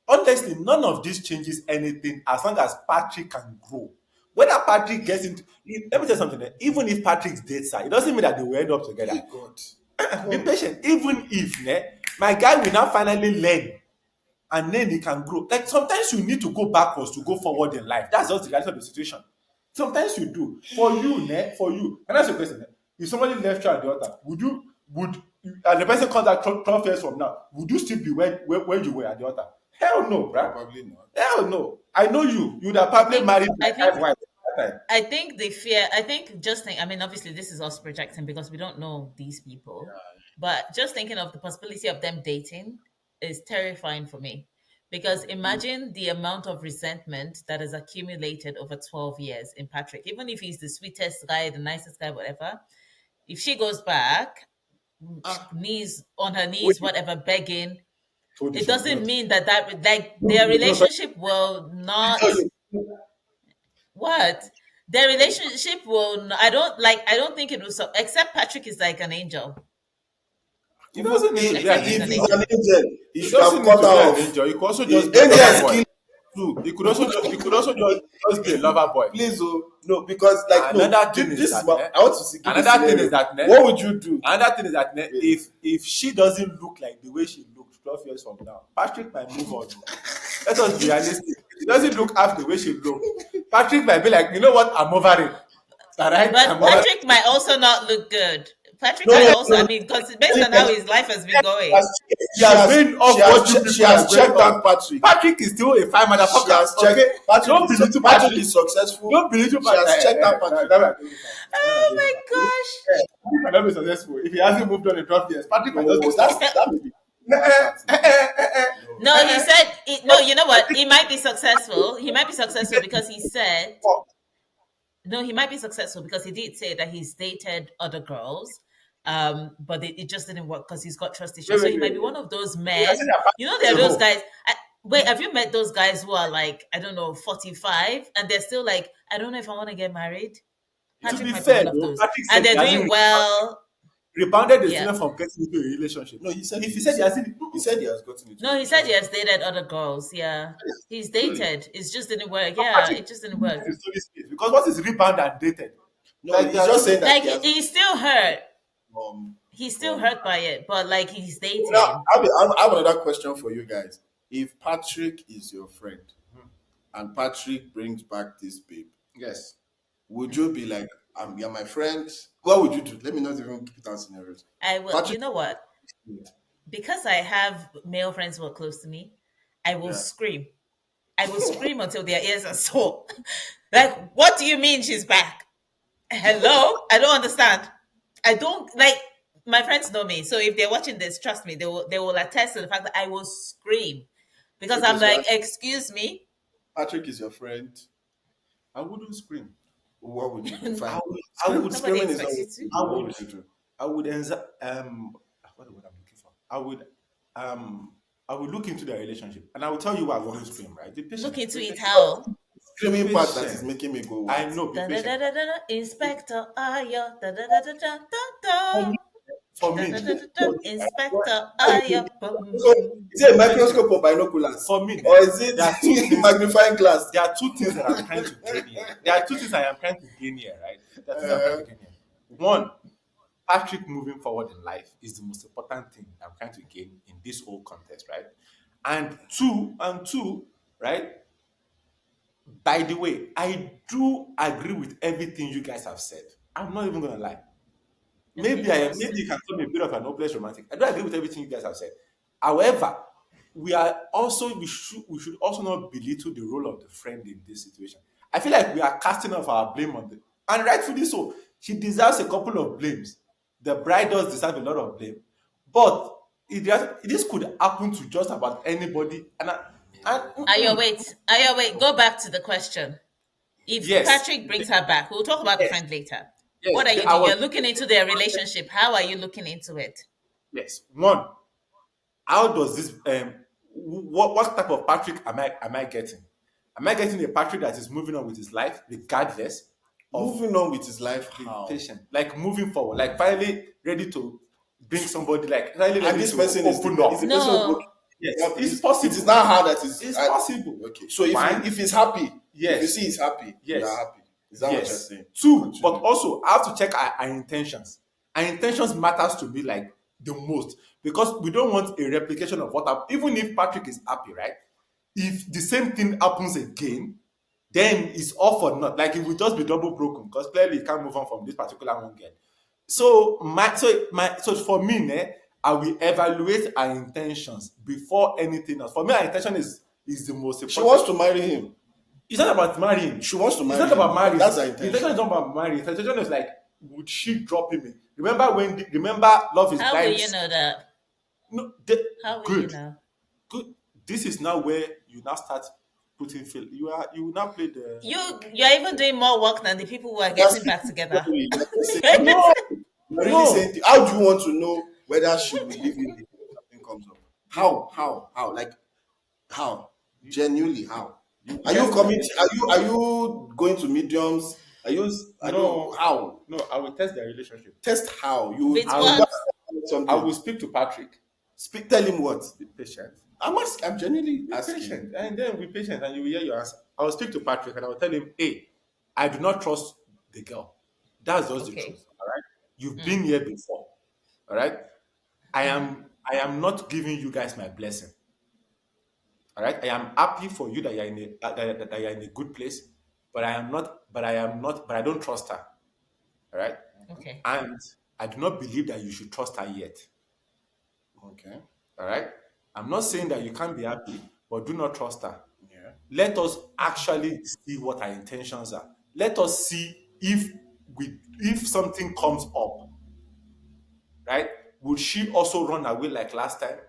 honestly, none of this changes anything as long as Patrick can grow. Whether Patrick gets into, let me tell you something, even if Patrick dates her, it doesn't mean that they will end up together. Hey, God. Be patient. Even if my guy will now finally learn and then he can grow. Like sometimes you need to go backwards to go forward in life. That's just the reality of the situation. Sometimes you do. For you, can I ask you a question? If somebody left you at the altar, and the person comes out 12 years from now, would you still be where you were at the altar? Hell no, bruh. Probably not. Hell no. I know you. You would have probably married I like think- 5 wives at that time. I think the fear, I mean, obviously, this is us projecting because we don't know these people. But just thinking of the possibility of them dating is terrifying for me. Because imagine the amount of resentment that has accumulated over 12 years in Patrick. Even if he's the sweetest guy, the nicest guy, whatever, if she goes back, knees on her knees, whatever, begging, Told you it she doesn't would. mean that their relationship will not. What? Their relationship will. I don't like. I don't think it will. Except Patrick is like an angel. He Even doesn't need to be Except an he's if an he's angel. an angel. angel, he He should have doesn't need cut to her be an off. angel. He could also The just be a angels lover boy. kill too. He could also just be a lover boy. Please, oh no, because like no, Another thing is this is that my. I want to see, give a another thing is scenario. that What would you do? another thing is that Yes. if she doesn't look like the way she looked 12 years from now, Patrick might move on. Let us be realistic. If she doesn't look half the way she looked, Patrick might be like, you know what, I'm over it. All right, But I'm over it. Patrick might also not look good. Patrick No, might no, also. no, I no. mean, because based on how his life has been She going. has, You are going off what you she people has are going checked off. out Patrick. Patrick is still a fine She motherfucker. has checked. Okay, don't belittle Patrick Patrick. is successful. Don't belittle She has checked out Patrick. Oh my gosh. Patrick cannot be successful if he hasn't moved on in 12 years. Patrick might just be No, that's stuck. that may be. No. No, he said. No, you know what? He might be successful. He might be successful because he said. No, he might be successful because he did say that he's dated other girls, but it just didn't work because he's got trust issues. So he might be one of those I said men. that Patrick You know, is there are a those hoe. guys. Wait, have you met those guys who are like, I don't know, 45, and they're still like, I don't know if I want to get married? To Patrick be might be fair, one of though, those, Patrick and said he they're hasn't doing well. rebounded the Yeah. student from getting into a relationship. No, he said If he said he hasn't, he said he has gotten into a No, he said he relationship. has dated other girls. Yeah, he's Really? dated. It just didn't work. Yeah, Patrick it just didn't work. is story space because what is rebound and dated? No, Like he's there are just saying that Like he has he's still hurt. um He's still from. hurt by it, but like he's Now, dating. I have another question for you guys. If Patrick is your friend and Patrick brings back this babe, Yes. would you be like, you're my friend? What would you do? Let me not even put down scenarios. I will. Patrick, You know what? Because I have male friends who are close to me, I will yeah. scream. I will scream until their ears are sore. Like, what do you mean she's back? Hello? I don't understand. I don't like my friends know me. So if they're watching this, trust me, they will attest to the fact that I will scream. Because Okay, I'm so like, excuse me. Patrick is your friend. I wouldn't scream. What would you do? I Fine. would, I would, Nobody Screaming is not expects you what to. you do. I What would, would you do? I would, what the word I'm looking for? Um, I would look into their relationship, and I will tell you why I wouldn't scream. Right? Be Look patient. into Be it patient. how. Screaming Be part that patient. is making me go I white. know. Be Da, da, da, patient. da, da, da, Inspector Ayo. Da, da, da, da, da, For da, me, da. for Da, me, da, da, da, da. Inspector How you think? Ayo. Boom, So, boom. is it a microscope or binoculars? for me, Or is there are two it things. magnifying glass? There are two things that I'm trying to gain here. There are two things I am trying to gain here, right? There are two things I'm trying to gain here. One, Patrick moving forward in life is the most important thing I'm trying to gain in this whole contest, right? And two, right? By the way, I do agree with everything you guys have said. I'm not even gonna lie. Okay, Maybe you can call me a bit of an hopeless romantic. I do agree with everything you guys have said. However, we should also not belittle the role of the friend in this situation. I feel like we are casting off our blame on the and rightfully so. She deserves a couple of blames. The bride does deserve a lot of blame, but this could happen to just about anybody. Ayo, wait. Ayo, wait. Go back to the question. If Yes, Patrick brings her back, we'll talk about the yes, friend later. yes. What are you I doing? was You're looking into their relationship. How are you looking into it? yes. One, how does this what type of Patrick am I getting? Am I getting a Patrick that is moving on with his life regardless of Moving on with his life, being how? patient, like moving forward, like finally ready to bring somebody, like finally And ready this to person open is the up? person who broke. No. Yes, Yeah, it's possible. it is not her that is. It's possible. Okay, so One, if he's happy, if you yes, see he's happy, you are yes, happy. Is that what you're yes. saying? Two, but Continue. also I have to check our intentions. Our intentions matters to me like the most because we don't want a replication of what happened. Even if Patrick is happy, right? If the same thing happens again, then it's all for naught. Like it will just be double broken because clearly you can't move on from this particular one girl. So for me, I will evaluate our intentions before anything else. For me, our intention is the most She important. wants to marry him. It's not about marrying. She wants to It's marry not about him. marrying. That's her The intention. intention is not about marrying. The intention is like, would she drop him? Remember, Love is How will Blind. you know that? No, How will you good, know? good. This is now where you now start putting feel. You will now play the. You're even doing more work than the people who are That's getting back together. you're just saying, No, you're really no. saying, how do you want to know whether she will leave you if something comes up? How? Like how? Genuinely, how? You Are you guess coming? Are you going to mediums I don't No, how no, I will test their relationship. test how With I you go what? will, and tell I will something. speak to Patrick. Speak. Tell him what. Be patient. I'm genuinely Be asking. patient. And then be patient and you will hear your answer. I will speak to Patrick and I will tell him, hey, I do not trust the girl. That's just the Okay. truth. All right. You've been Mm, here before. All right. mm-hmm. I am not giving you guys my blessing. All right. I am happy for you that you're in a that you're in a good place, but I don't trust her. All right. Okay. And I do not believe that you should trust her yet. Okay. All right. I'm not saying that you can't be happy, but do not trust her. Yeah. Let us actually see what our intentions are. Let us see if something comes up, right? Would she also run away like last time?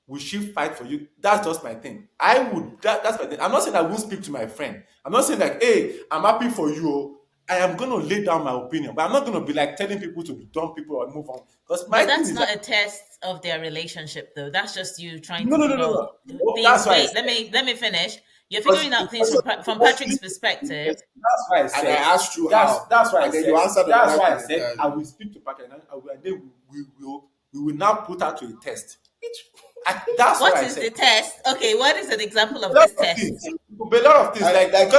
Will she fight for you? That's just my thing. That's my thing. I'm not saying I won't speak to my friend. I'm not saying like, hey, I'm happy for you. Oh. I am gonna lay down my opinion, but I'm not gonna be like telling people to dump people or move on. Because my But thing that's is like, not a test of their relationship, though. That's just you trying no, to no, no, figure no, out no. No, that's things. why I Wait, said let me finish. You're figuring out things Because from because you Patrick's perspective. That's why I and I said asked you how, that's why I and then you said answered that's another why I thing said I entirely. will speak to Patrick and then we will now put her to a test. That's what What I is said. the test? Okay, what is an example A of lot this of test? things. It could be a lot of things I like like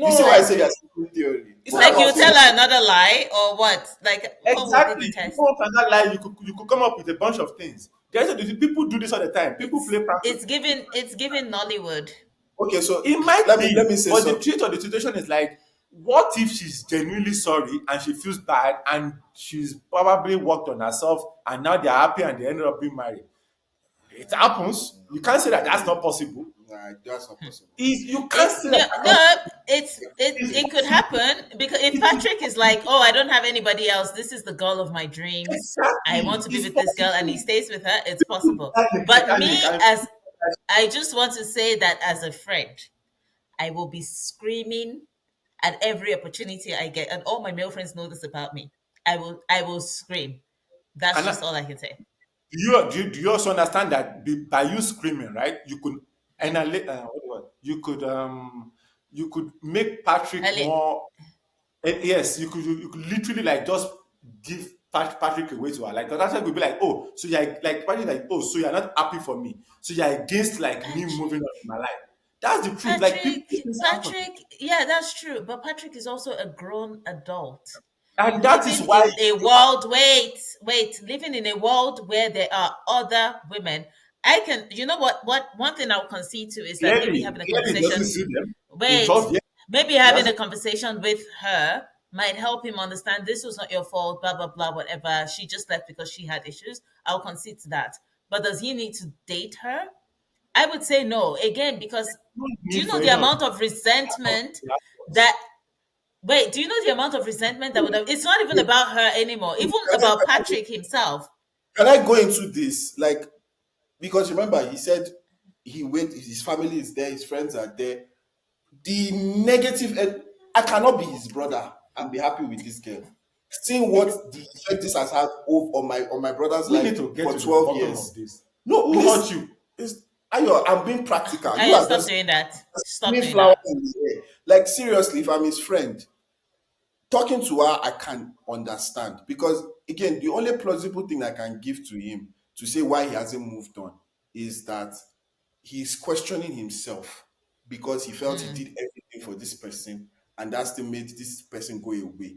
you see why I no, say you're speaking theory. it's not Like about you tell saying her another lie or what? Like what would be exactly. the You test? go up and that lie, you could come up with a bunch of things. People do this all the time. People It's play practice. it's given Nollywood. Okay, so It might let be, me say but the something. truth of the situation is like, what if she's genuinely sorry and she feels bad and she's probably worked on herself and now they're happy and they ended up being married? It happens. You can't say that that's not possible. Nah, that's not possible. You can't It's say no, that that's not no. It could possible. happen because if It is Patrick is like, oh, I don't have anybody else. This is the girl of my dreams. I want exactly. to be It's with this girl, and he possible. stays with her. It's possible. But Titanic, me, as I just want to say that as a friend, I will be screaming at every opportunity I get, and all my male friends know this about me. I will scream. That's and just all I can say. do you also understand that by you screaming, right? You could Mm. annihilate. You could make Patrick Ali- more. Yes, you could literally like just give Patrick away to her. Like Patrick would be like, oh, so you're like Patrick like, oh, so you're not happy for me. So you're against like me moving Patrick, on in my life. That's the truth. Like people Patrick, things happen. Patrick. Yeah, that's true. But Patrick is also a grown adult And that is living why in a world. Wait, living in a world where there are other women. I can. You know what? One thing I'll concede to is that maybe having a clearly he doesn't conversation. see them in Wait, 12 years. maybe He having a hasn't conversation with her might help him understand this was not your fault, blah, blah, blah, whatever. She just left because she had issues. I'll concede to that. But does he need to date her? I would say no. Again, because no do you need know for the any of amount of that. resentment that wait, do you know the amount of resentment that would have it's not even about her anymore, even about Patrick himself. Can I go into this? Like, because remember, he said he went, his family is there, his friends are there. The negative, I cannot be his brother and be happy with this girl. Seeing what the effect this has had on my brother's We life need to get for to the 12 bottom of years. this. No, Who please, hurt you? Ayo, I'm being practical. You I are stop just doing that. Stop me doing flowers that. in the air. Like, seriously, if I'm his friend, talking to her, I can understand. Because, again, the only plausible thing I can give to him to say why he hasn't moved on is that he's questioning himself because he felt he Mm. did everything for this person and that still made this person go away.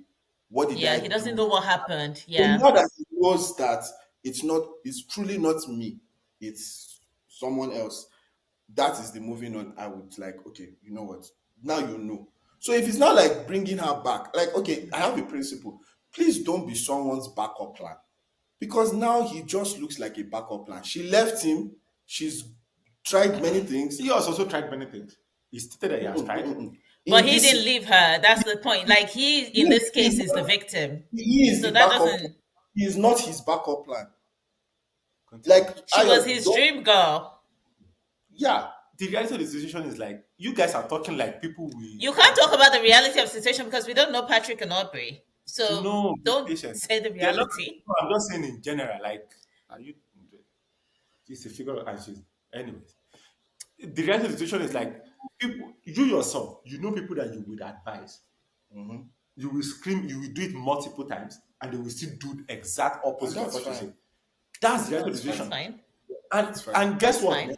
What did Yeah, I he doesn't do? know what happened. So Yeah. now that he knows that it's truly not me, it's someone else, that is the moving on. I would like, okay, you know what? Now you know. So if it's not like bringing her back, like, okay, I have a principle. Please don't be someone's backup plan because now he just looks like a backup plan. She left him. She's tried many things. He has also tried many things. He stated that he has Mm-mm, tried. mm-mm. But In he this, didn't leave her. That's the point. Like he in yes, this case is the victim. he is So the that backup plan. doesn't He is not his backup plan. Continue. Like, she was Ayo, his don't, dream girl. yeah. The reality of the situation is like you guys are talking like people we You can't talk about the reality of the situation because we don't know Patrick and Aubrey. So no be don't patient. say the There are a lot of reality. no, I'm just saying in general, like are you she's a figure and she's anyways. The reality of the situation is like people you yourself, you know people that you would advise. Mhm. you will scream, you will do it multiple times, and they will still do the exact And opposite of that's what you fine. say. That's the reality of That's the That's fine. situation. fine. And That's fine. and guess That's what? fine.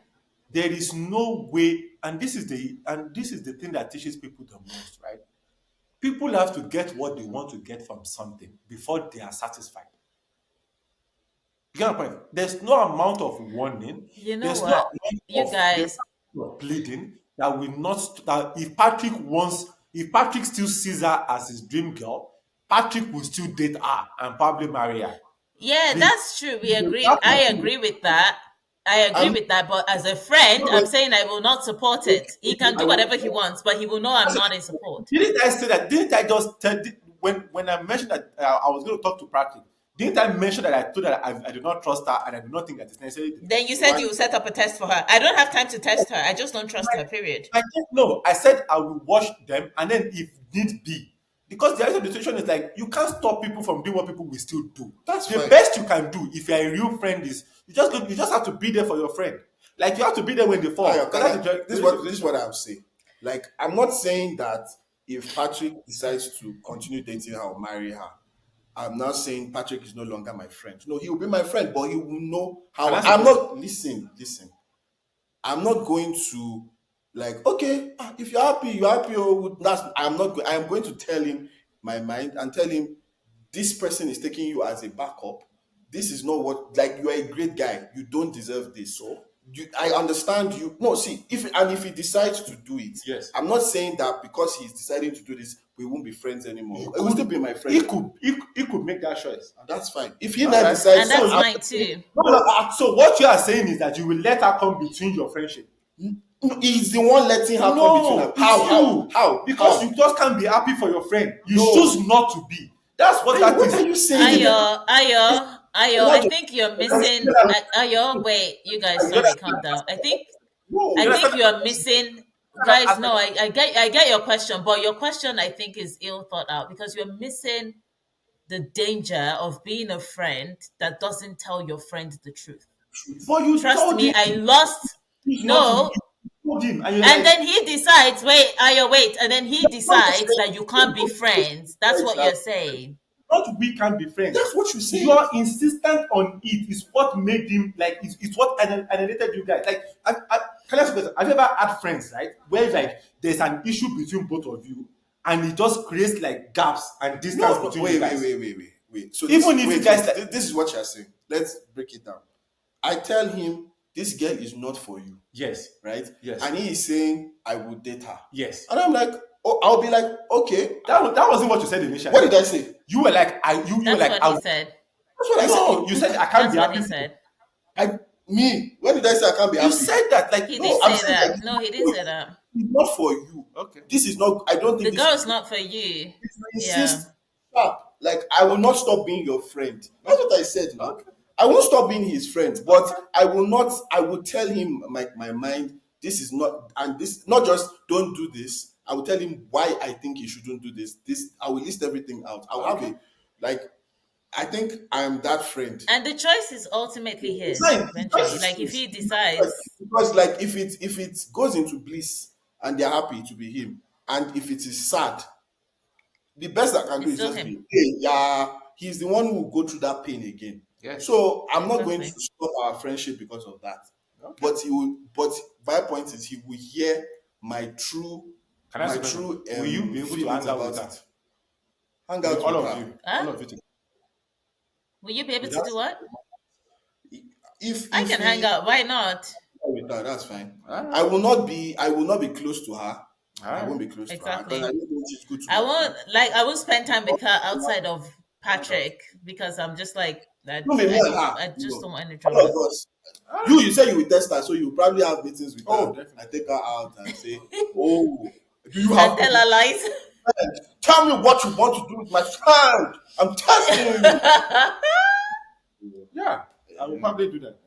There is no way, and this is the thing that teaches people the most, right? People have to get what they want to get from something before they are satisfied. You get my point? There's no amount of warning, You know there's no what? amount You there's guys, no amount of pleading that will not that if Patrick still sees her as his dream girl, Patrick will still date her and probably marry her. yeah, Please, that's true. We agree. that I person, agree with that. I agree I'm with that. But as a friend, not I'm like saying I will not support it. He can I do will, whatever he wants, but he will know I'm not in support. didn't I say that? Didn't I just tell when I mentioned that I was going to talk to Patrick? Didn't I mention that I told her that I do not trust her and I do not think that it's necessary? Then you said why you will set up a test for her. I don't have time to test her. I just don't trust her, period. I think no. I said I will watch them, and then if need be, because the other situation is like you can't stop people from doing what people will still do. that's The fine. best you can do if you're a real friend is you just have to be there for your friend. Like you have to be there when they fall, Ayo, because can that's I, this is situation. what I'm saying. Like, I'm not saying that if Patrick decides to continue dating her or marry her, I'm not saying Patrick is no longer my friend. No, he will be my friend, but he will know Can how I ask a I'm question? not listen. I'm not going to, like, okay, if you're happy, you're happy. Oh, that's I'm not. I'm going to tell him my mind and tell him this person is taking you as a backup. This is not what, like, you are a great guy. You don't deserve this. So I understand you. No, see, if he decides to do it, Yes. I'm not saying that because he's deciding to do this, we won't be friends anymore. He He will still be my he friend, could he could make that choice. and that's fine. If he All now right. decides, And so that's I'm fine too. No, no, so what you are saying is that you will let her come between your friendship. no, he's the one letting her come between No, them. it's How? you. How? Because How? you just can't be happy for your friend. You No. choose not to be. That's what Ayo, that what are is. you saying? Ayo, Now I just- think you're I missing. Ayo, wait, you guys, get sorry, calm down. no, I You think understand you are missing, that guys. aspect No, of I get your question, but your question I think is ill thought out because you're missing the danger of being a friend that doesn't tell your friend the truth. it. But you Trust told me, him I lost. he's not to be. No, You told him, and you're and like, then he decides. Wait, Ayo, wait, and then he that's what you're decides that you can't be saying. friends. That's what Now. you're saying. not we can be friends. That's what you're saying. Your insistence on it is what made him like. It's what alienated you guys. Like, can I ask you a question? Have you ever had friends, right, where like there's an issue between both of you, and it just creates like gaps and distance No, between you wait, guys? wait. So Even if you guys like, this is what you're saying. Let's break it down. I tell him this girl is not for you, yes, right? yes, And he is saying I will date her, yes. and I'm like, oh, I'll be like, okay. That wasn't what you said initially. What did I say? You were like, you were That's like, what he said. That's what I no, you said. said I can't That's be what he happy. said. I me. When did I say I can't be You happy? said that, like, He No, did I'm say saying that that. No, he did say that. it's not for you. okay. This is not. I don't The think this is. girl's not for you. If you Yeah. insist, stop. Like, I will not stop being your friend. That's what I said. Now Okay. I won't stop being his friend, but I will not. I will tell him my mind. This is not, and this not just don't do this. I will tell him why I think he shouldn't do this. This I will list everything out. I will have Okay. a, like, I think I am that friend. And the choice is ultimately It's his fine. That's eventually. his Like if choice. he decides, Because, like, if it goes into bliss and they're happy to be him, and if it is sad, the best I can do it's is still just be, him. hey, yeah, he's the one who will go through that pain again. Yes. So I'm not going to Exactly. stop our friendship because of that. Okay. But he will. But my point is, he will hear my Can I ask you a question? true Will you be able to feelings hang out with about her? it. Hang out All with of her. you, Huh? all of you. Will you be able With to that, do what? I if can hang he out. Why not? with her, that's fine. All I right. will not be. I will not be close to her. All I right. won't be close to her because I Exactly. don't think she's good to I my won't friend. like I won't spend time with her outside of Hang out. Patrick because I'm just like No, me and her. I just No, don't want any all drama. of us. You say you will test her, so you probably have meetings with Oh, her definitely. and take her out and say, "Oh, do you And have tell people? her lies. Tell me what you want to do with my friend. I'm testing you." Yeah, I will probably do that.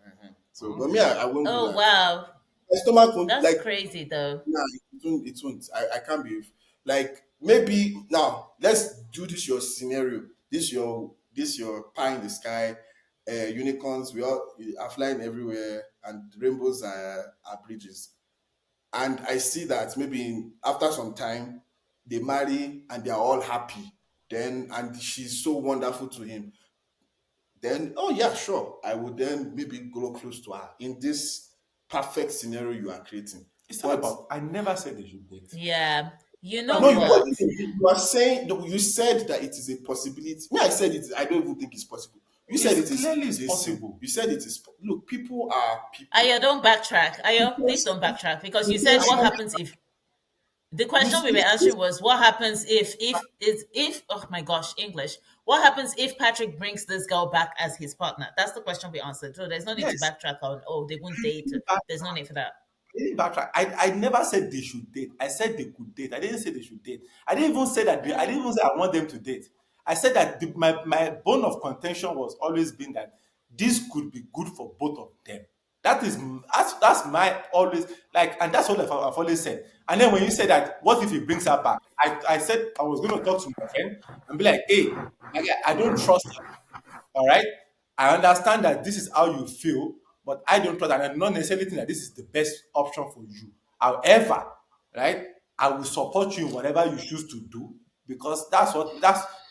So, but me, I won't do Oh that. wow. My stomach won't, That's like, crazy though. nah, it won't. It won't. I can't be, like, maybe now. Let's do this. Your scenario. This your pie in the sky. Unicorns. We all are flying everywhere, and rainbows are bridges. And I see that maybe after some time they marry and they are all happy. then and she's so wonderful to him, then oh yeah, sure, I would then maybe grow close to her in this perfect scenario you are creating. It's not But about. I never said they should date. Yeah. You I know no, never you, said. what? you are saying, no, you said that it is a possibility. Me, I said it. I don't even think it's possible. You said It's it is clearly it's this. possible. You said it is. Look, people are people. Ayo, don't backtrack. Ayo, please Because, don't backtrack because you said what because happens if the question we were you, answering was what happens if oh my gosh, English. What happens if Patrick brings this girl back as his partner? That's the question we answered. So there's no need to Yes. backtrack on oh they won't date. There's no need for that. Really backtrack. I never said they should date. I said they could date. I didn't say they should date. I didn't even say that. I didn't even say I want them to date. I said that my bone of contention was always been that this could be good for both of them. That's my always like, and that's what I've always said. And then when you said that, what if he brings her back? I said I was going to talk to my friend and be like, hey, I don't trust her. All right. I understand that this is how you feel, but I don't trust, and I not necessarily think that this is the best option for you. However, right, I will support you in whatever you choose to do because that's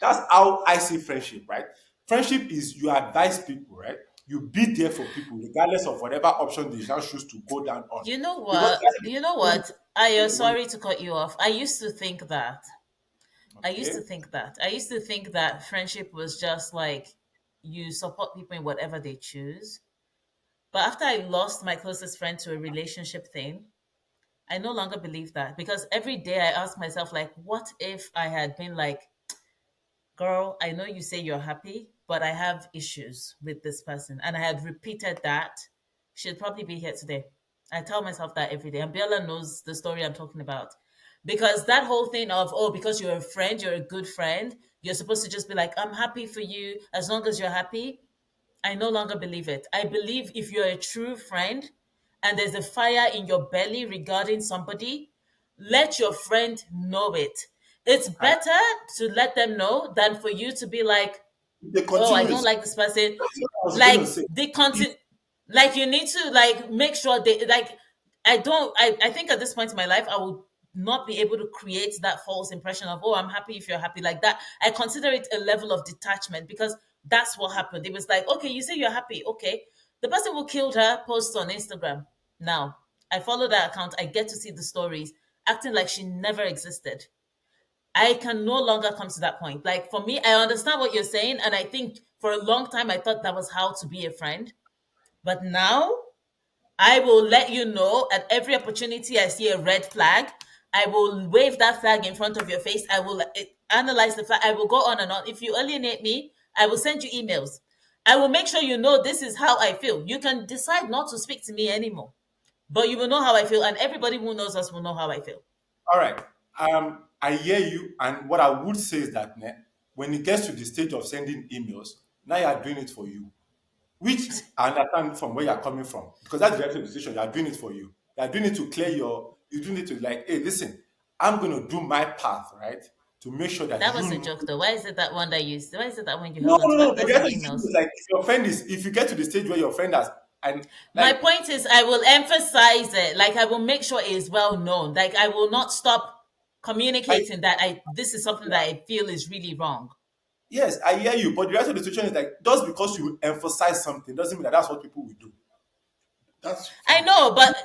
how I see friendship, right? Friendship is you advise people, right? You be there for people regardless of whatever option they shall choose to go down on. You know Because what? You know what? Ayo, sorry to cut you off. I used to think that. I used to okay, think that. I used to think that friendship was just like you support people in whatever they choose. But after I lost my closest friend to a relationship thing, I no longer believe that because every day I ask myself, like, what if I had been like, girl, I know you say you're happy, but I have issues with this person. And I had repeated that, she'd probably be here today. I tell myself that every day. And Bella knows the story I'm talking about. Because that whole thing of, oh, because you're a friend, you're a good friend, you're supposed to just be like, I'm happy for you as long as you're happy. I no longer believe it. I believe if you're a true friend and there's a fire in your belly regarding somebody, let your friend know it. It's I, better to let them know than for you to be like, they oh, I continue don't is like this person. that's what I was going to Like say. they If continue, like you need to like make sure they like. I don't. I think at this point in my life, I will not be able to create that false impression of oh, I'm happy if you're happy like that. I consider it a level of detachment because that's what happened. It was like okay, you say you're happy, okay. The person who killed her posts on Instagram. Now I follow that account. I get to see the stories, acting like she never existed. I can no longer come to that point. Like for me, I understand what you're saying, and I think for a long time I thought that was how to be a friend. But now I will let you know at every opportunity I see a red flag. I will wave that flag in front of your face. I will analyze the flag. I will go on and on. If you alienate me, I will send you emails. I will make sure you know this is how I feel. You can decide not to speak to me anymore, but you will know how I feel, and everybody who knows us will know how I feel. All right. I hear you, and what I would say is that when it gets to the stage of sending emails, now you are doing it for you, which I understand from where you are coming from, because that's the actual decision. You are doing it for you. You are doing it to clear your. You doing it to like, hey, listen, I'm going to do my path, right, to make sure that That you was a know. joke, though. Why is it that one that you? Why is it that one you No, held on no, to? no. That The person's reality is emails. like if you get to the stage where your friend has, and My like, point is, I will emphasize it. Like I will make sure it is well known. Like I will not stop I, communicating that I this is something that I feel is really wrong. yes, I hear you, but the reality of the situation is like just because you emphasize something doesn't mean that that's what people will do. that's I fine. know, but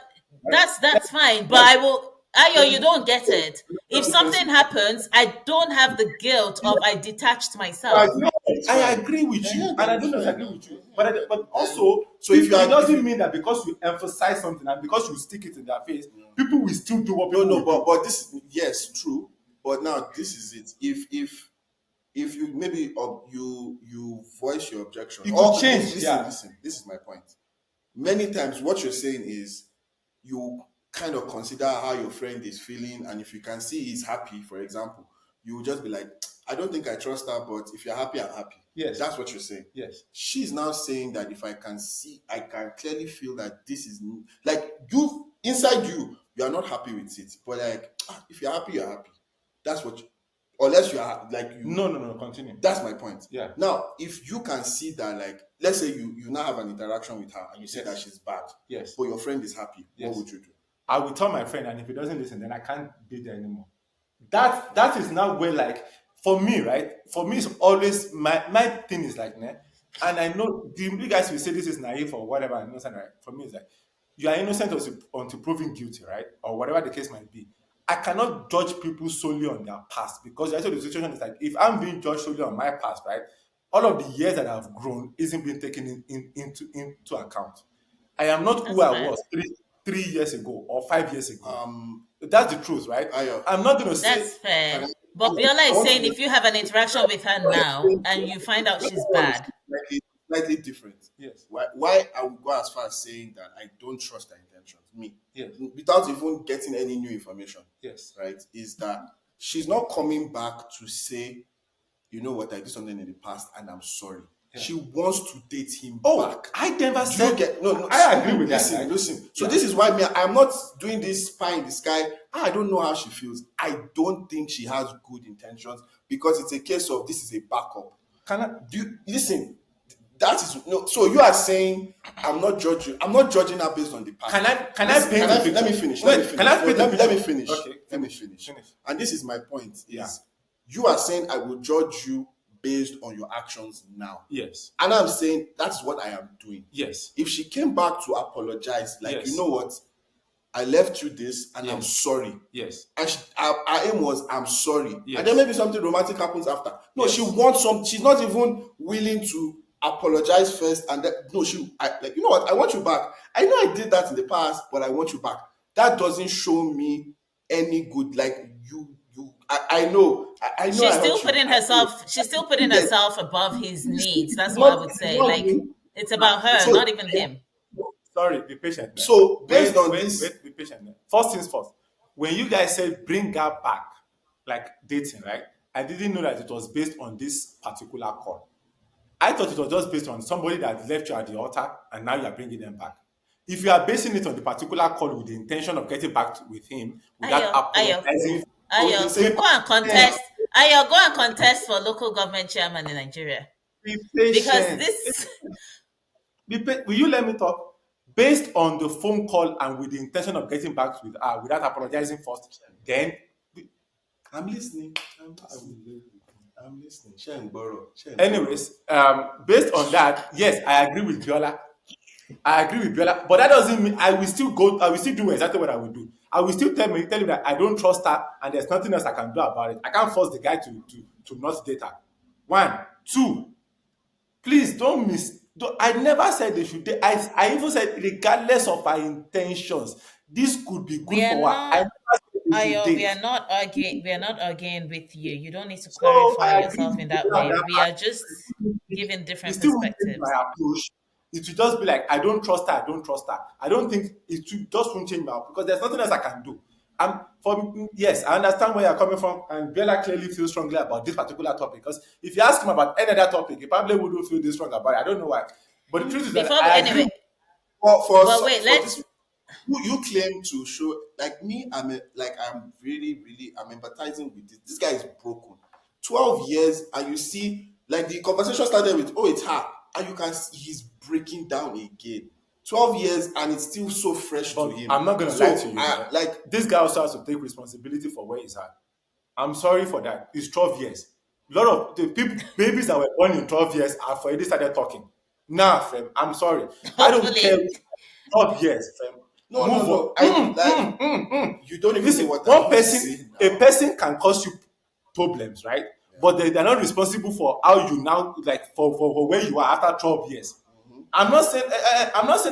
Right? that's fine. But Yes, I will. Ayo, you don't get Yes, it. If self something defense. happens, I don't have the guilt of I detached Right, myself. no, it's I fine. agree with Yeah, you, and then I it's don't fine disagree now. with you. Mhm. But Then also, so if you people, it are if doesn't you mean that because you emphasize something and because you stick it in their face, no, people will still do what people no, will but do. this yes, true. But now this is it. If you maybe you voice your objection It could or this change, listen yeah. listen this is my point. Many times what you're saying is you kind of consider how your friend is feeling, and if you can see he's happy, for example, you will just be like, I don't think I trust her, but if you're happy, I'm happy. Yes, That's what you're saying. yes. She's now saying that if I can see, I can clearly feel that this is like you inside you, you are not happy with it, but like if you're happy, you're happy. That's what you, unless you are like you, No, no, no. Continue. that's my point. Yeah. Now, if you can see that, like, let's say you now have an interaction with her and you see that Yes. she's bad, Yes. but your friend is happy, what Yes. would you do? I will tell my friend, and if he doesn't listen, then I can't be there anymore. That is now where like For me, right? For me, it's always my thing is like, nah, and I know you guys will say this is naive or whatever, innocent, right? For me, it's like you are innocent until proven guilty, right? Or whatever the case might be. I cannot judge people solely on their past because actually the situation is like if I'm being judged solely on my past, right? All of the years that I've grown isn't being taken into account. I am not who That's I fair. was 3 years ago or 5 years ago. Um, That's the truth, right? Ayo, I'm not going to say That's fair. can But Biola I is want saying to if you have an interaction with her now and you find out that she's one is bad, slightly different. yes, Why I would go as far as saying that I don't trust her intentions, me, yes, without even getting any new information, yes. right? Is that she's not coming back to say, you know what, I did something in the past and I'm sorry. Yeah. She wants to date him Oh, back. I never Do you said. get no? I agree with that. Listen, Right? listen. So Yeah. this is why me, I'm not doing this pie in the sky. I don't know how she feels. I don't think she has good intentions because it's a case of this is a backup. Can I? Do you listen? That is no. So you are saying I'm not judging. I'm not judging her based on the past. Can Listen, I paint a picture? let me finish. Wait, Let me finish. can I No, paint a let picture? me finish. Okay, Let me finish. finish. And this is my point: is Yeah. you are saying I will judge you based on your actions now. Yes. And I'm saying that's what I am doing. Yes. If she came back to apologize, like, Yes. you know what, I left you this and I'm Yes. sorry. Yes. And her aim was, I'm sorry. Yes. And then maybe something romantic happens after. No, Yes. she wants some, she's not even willing to apologize first. And then, no, like, you know what, I want you back. I know I did that in the past, but I want you back. That doesn't show me any good, like, I know, I know I she's still hurt you. putting I know. herself she's still putting Yes. herself above his needs. That's what I would It's say. not Like me. it's about her, So, not even him. Sorry, be patient. Man. so based on Wait, this, be patient. Man. First things first. When you guys said bring her back, like dating, right? I didn't know that it was based on this particular call. I thought it was just based on somebody that left you at the altar and now you are bringing them back. If you are basing it on the particular call with the intention of getting back with him without Ayo, apologizing, okay, Ayo, say, go and contest. Ayo, go and contest for local government chairman in Nigeria. be Because patient. this Will you let me talk? Based on the phone call and with the intention of getting back with her without apologizing first, then I'm listening. I'm listening. Share and borrow. anyways, based on that, yes, I agree with Biola. But that doesn't mean I will still go. I will still do exactly what I will do. I will still tell you that I don't trust her, and there's nothing else I can do about it. I can't force the guy to not date her. One, two. Please don't miss. I never said they should date. I even said regardless of her intentions, this could be we good are for her. I not never said they should Ayo, we date. are not arguing. We are not arguing with you. You don't need to So clarify I agree yourself with in you that on way. that We are just it, giving it different still won't change my perspectives. approach. It will just be like I don't trust her. I don't trust her. I don't think just won't change my approach because there's nothing else I can do. Yes, I understand where you're coming from, and Bella clearly feels strongly about this particular topic. Because if you ask him about any other topic, he probably wouldn't feel this strong about it. I don't know why, but the truth is that Before I agree. anyway, but wait, For this, let's you claim to show, like me, I'm really, really, I'm empathizing with this. This guy is broken. 12 years, and you see, like the conversation started with, oh, it's her, and you can see he's breaking down again. 12 years, and it's still so fresh But to him. I'm not gonna So lie to you. like, This guy also has to take responsibility for where he's at. I'm sorry for that. It's 12 years. A lot of the people, babies that were born in 12 years have already started talking. Nah, fam, I'm sorry. I don't care. hopefully 12 years, fam. no, Move no, no. on. You don't even know Listen, what one I'm person, saying a now. person can cause you problems, right? But they're not responsible for how you now, like, for where you are after 12 years. I'm not saying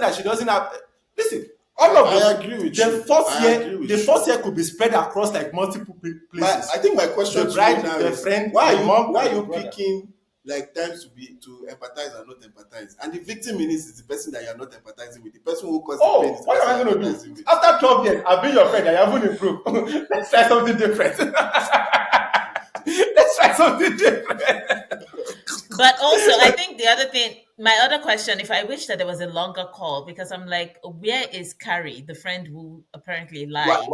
that she doesn't have. Listen, all of I agree with you. I agree with the you. first year could be spread across like multiple places. I think my question The to bride, you now the is, friend, why the are you mom, why and are the you brother. picking like times to empathize and not empathize? And the victim in this is the person that you're not empathizing with. The person who caused the pain Oh, is the what person am I you're going to empathizing do? with. After 12 years, I've been your friend. I haven't improved. Let's try something different. Let's try something different. but also I think the other thing, my other question, if I wish that there was a longer call, because I'm like, where is Carrie, the friend who apparently Why? lied?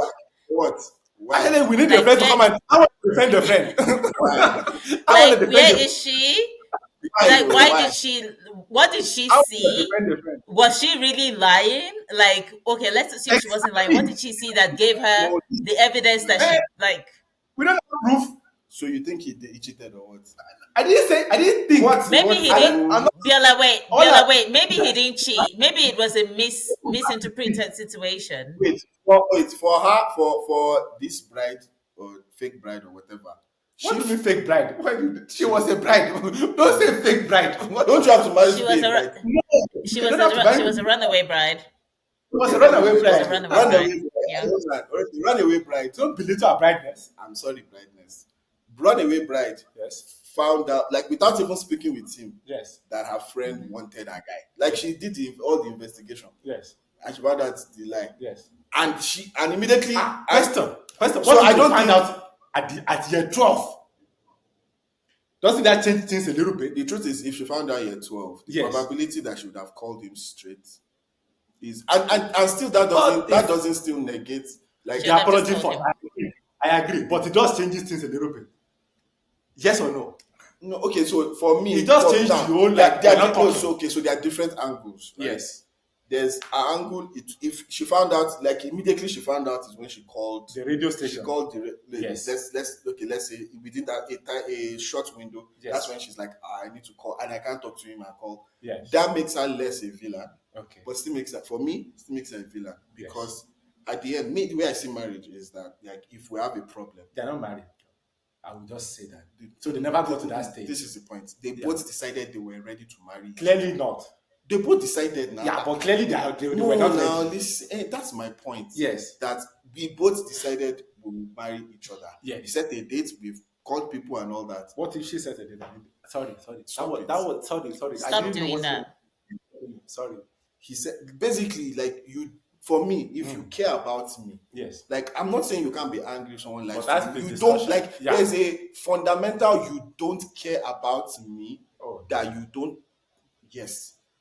What? Why? Actually, we need the Like friend to where come and. I want to defend the friend. Why? I want like to defend where the is she? Why Like though? why Why? did she what did she I want to see? defend the friend. Was she really lying? Like, okay, let's assume she wasn't lying. What Exactly. did she see that gave her No, the evidence that Eh, she like we don't have proof. So you think he cheated or what? I didn't think. What? Maybe What? he I didn't. don't, I'm not, Bella, wait, all Bella, I, wait. Maybe he didn't cheat. Maybe it was a misinterpreted situation. Wait for this bride or fake bride or whatever. what do you She mean fake bride? She was a bride. Don't say fake bride. don't you have to marry She to was be a a bride? No, she you was don't have to marry. she was a runaway bride. It was a runaway She was a bride. runaway Runaway bride. bride. Yeah. Runaway bride. Don't belittle our brightness. I'm sorry, brightness. Runaway bride Yes. found out, like without even speaking with him, Yes. that her friend wanted her guy. Like she did all the investigation, Yes. and she found out the lie. Yes. And immediately. Question. What So if I you don't find think- out at year 12? Doesn't that change things a little bit? The truth is, if she found out year 12, the Yes. probability that she would have called him straight is, and still that But doesn't still negate like She The would have just apology told for him. I agree, but it does changes things a little bit. Yes or no? no. Okay, so for me, It does change now, the whole, they are- like, they are they're not different- talking. so okay, so there are different angles. Right? Yes. There's an angle. If she found out, like immediately she found out is when she called The radio She station. called Yes. let's say within that a short window. Yes. That's when she's like, I need to call, and I can't talk to him. I call. Yes. That makes her less a villain, Okay. but still makes her, for me, still makes her a villain because at the end, the way I see marriage is that like if we have a problem, They're not married. I will just say that. So they never got to that stage. This is the point. They both decided they were ready to marry. Clearly not. They both decided now. Yeah, but clearly they no, were not now ready. listen, that's my point. Yes. That we both decided we will marry each other. Yeah. We set a date, we've called people and all that. What if she said it? Sorry. Stop it. That was sorry. I Stop didn't know doing what that. Sorry. He said basically like for me, if you care about me, Yes. like I'm not saying you can't be angry if someone likes But that's you. the You discussion. don't like Yeah. there's a fundamental you don't care about me Oh. that you don't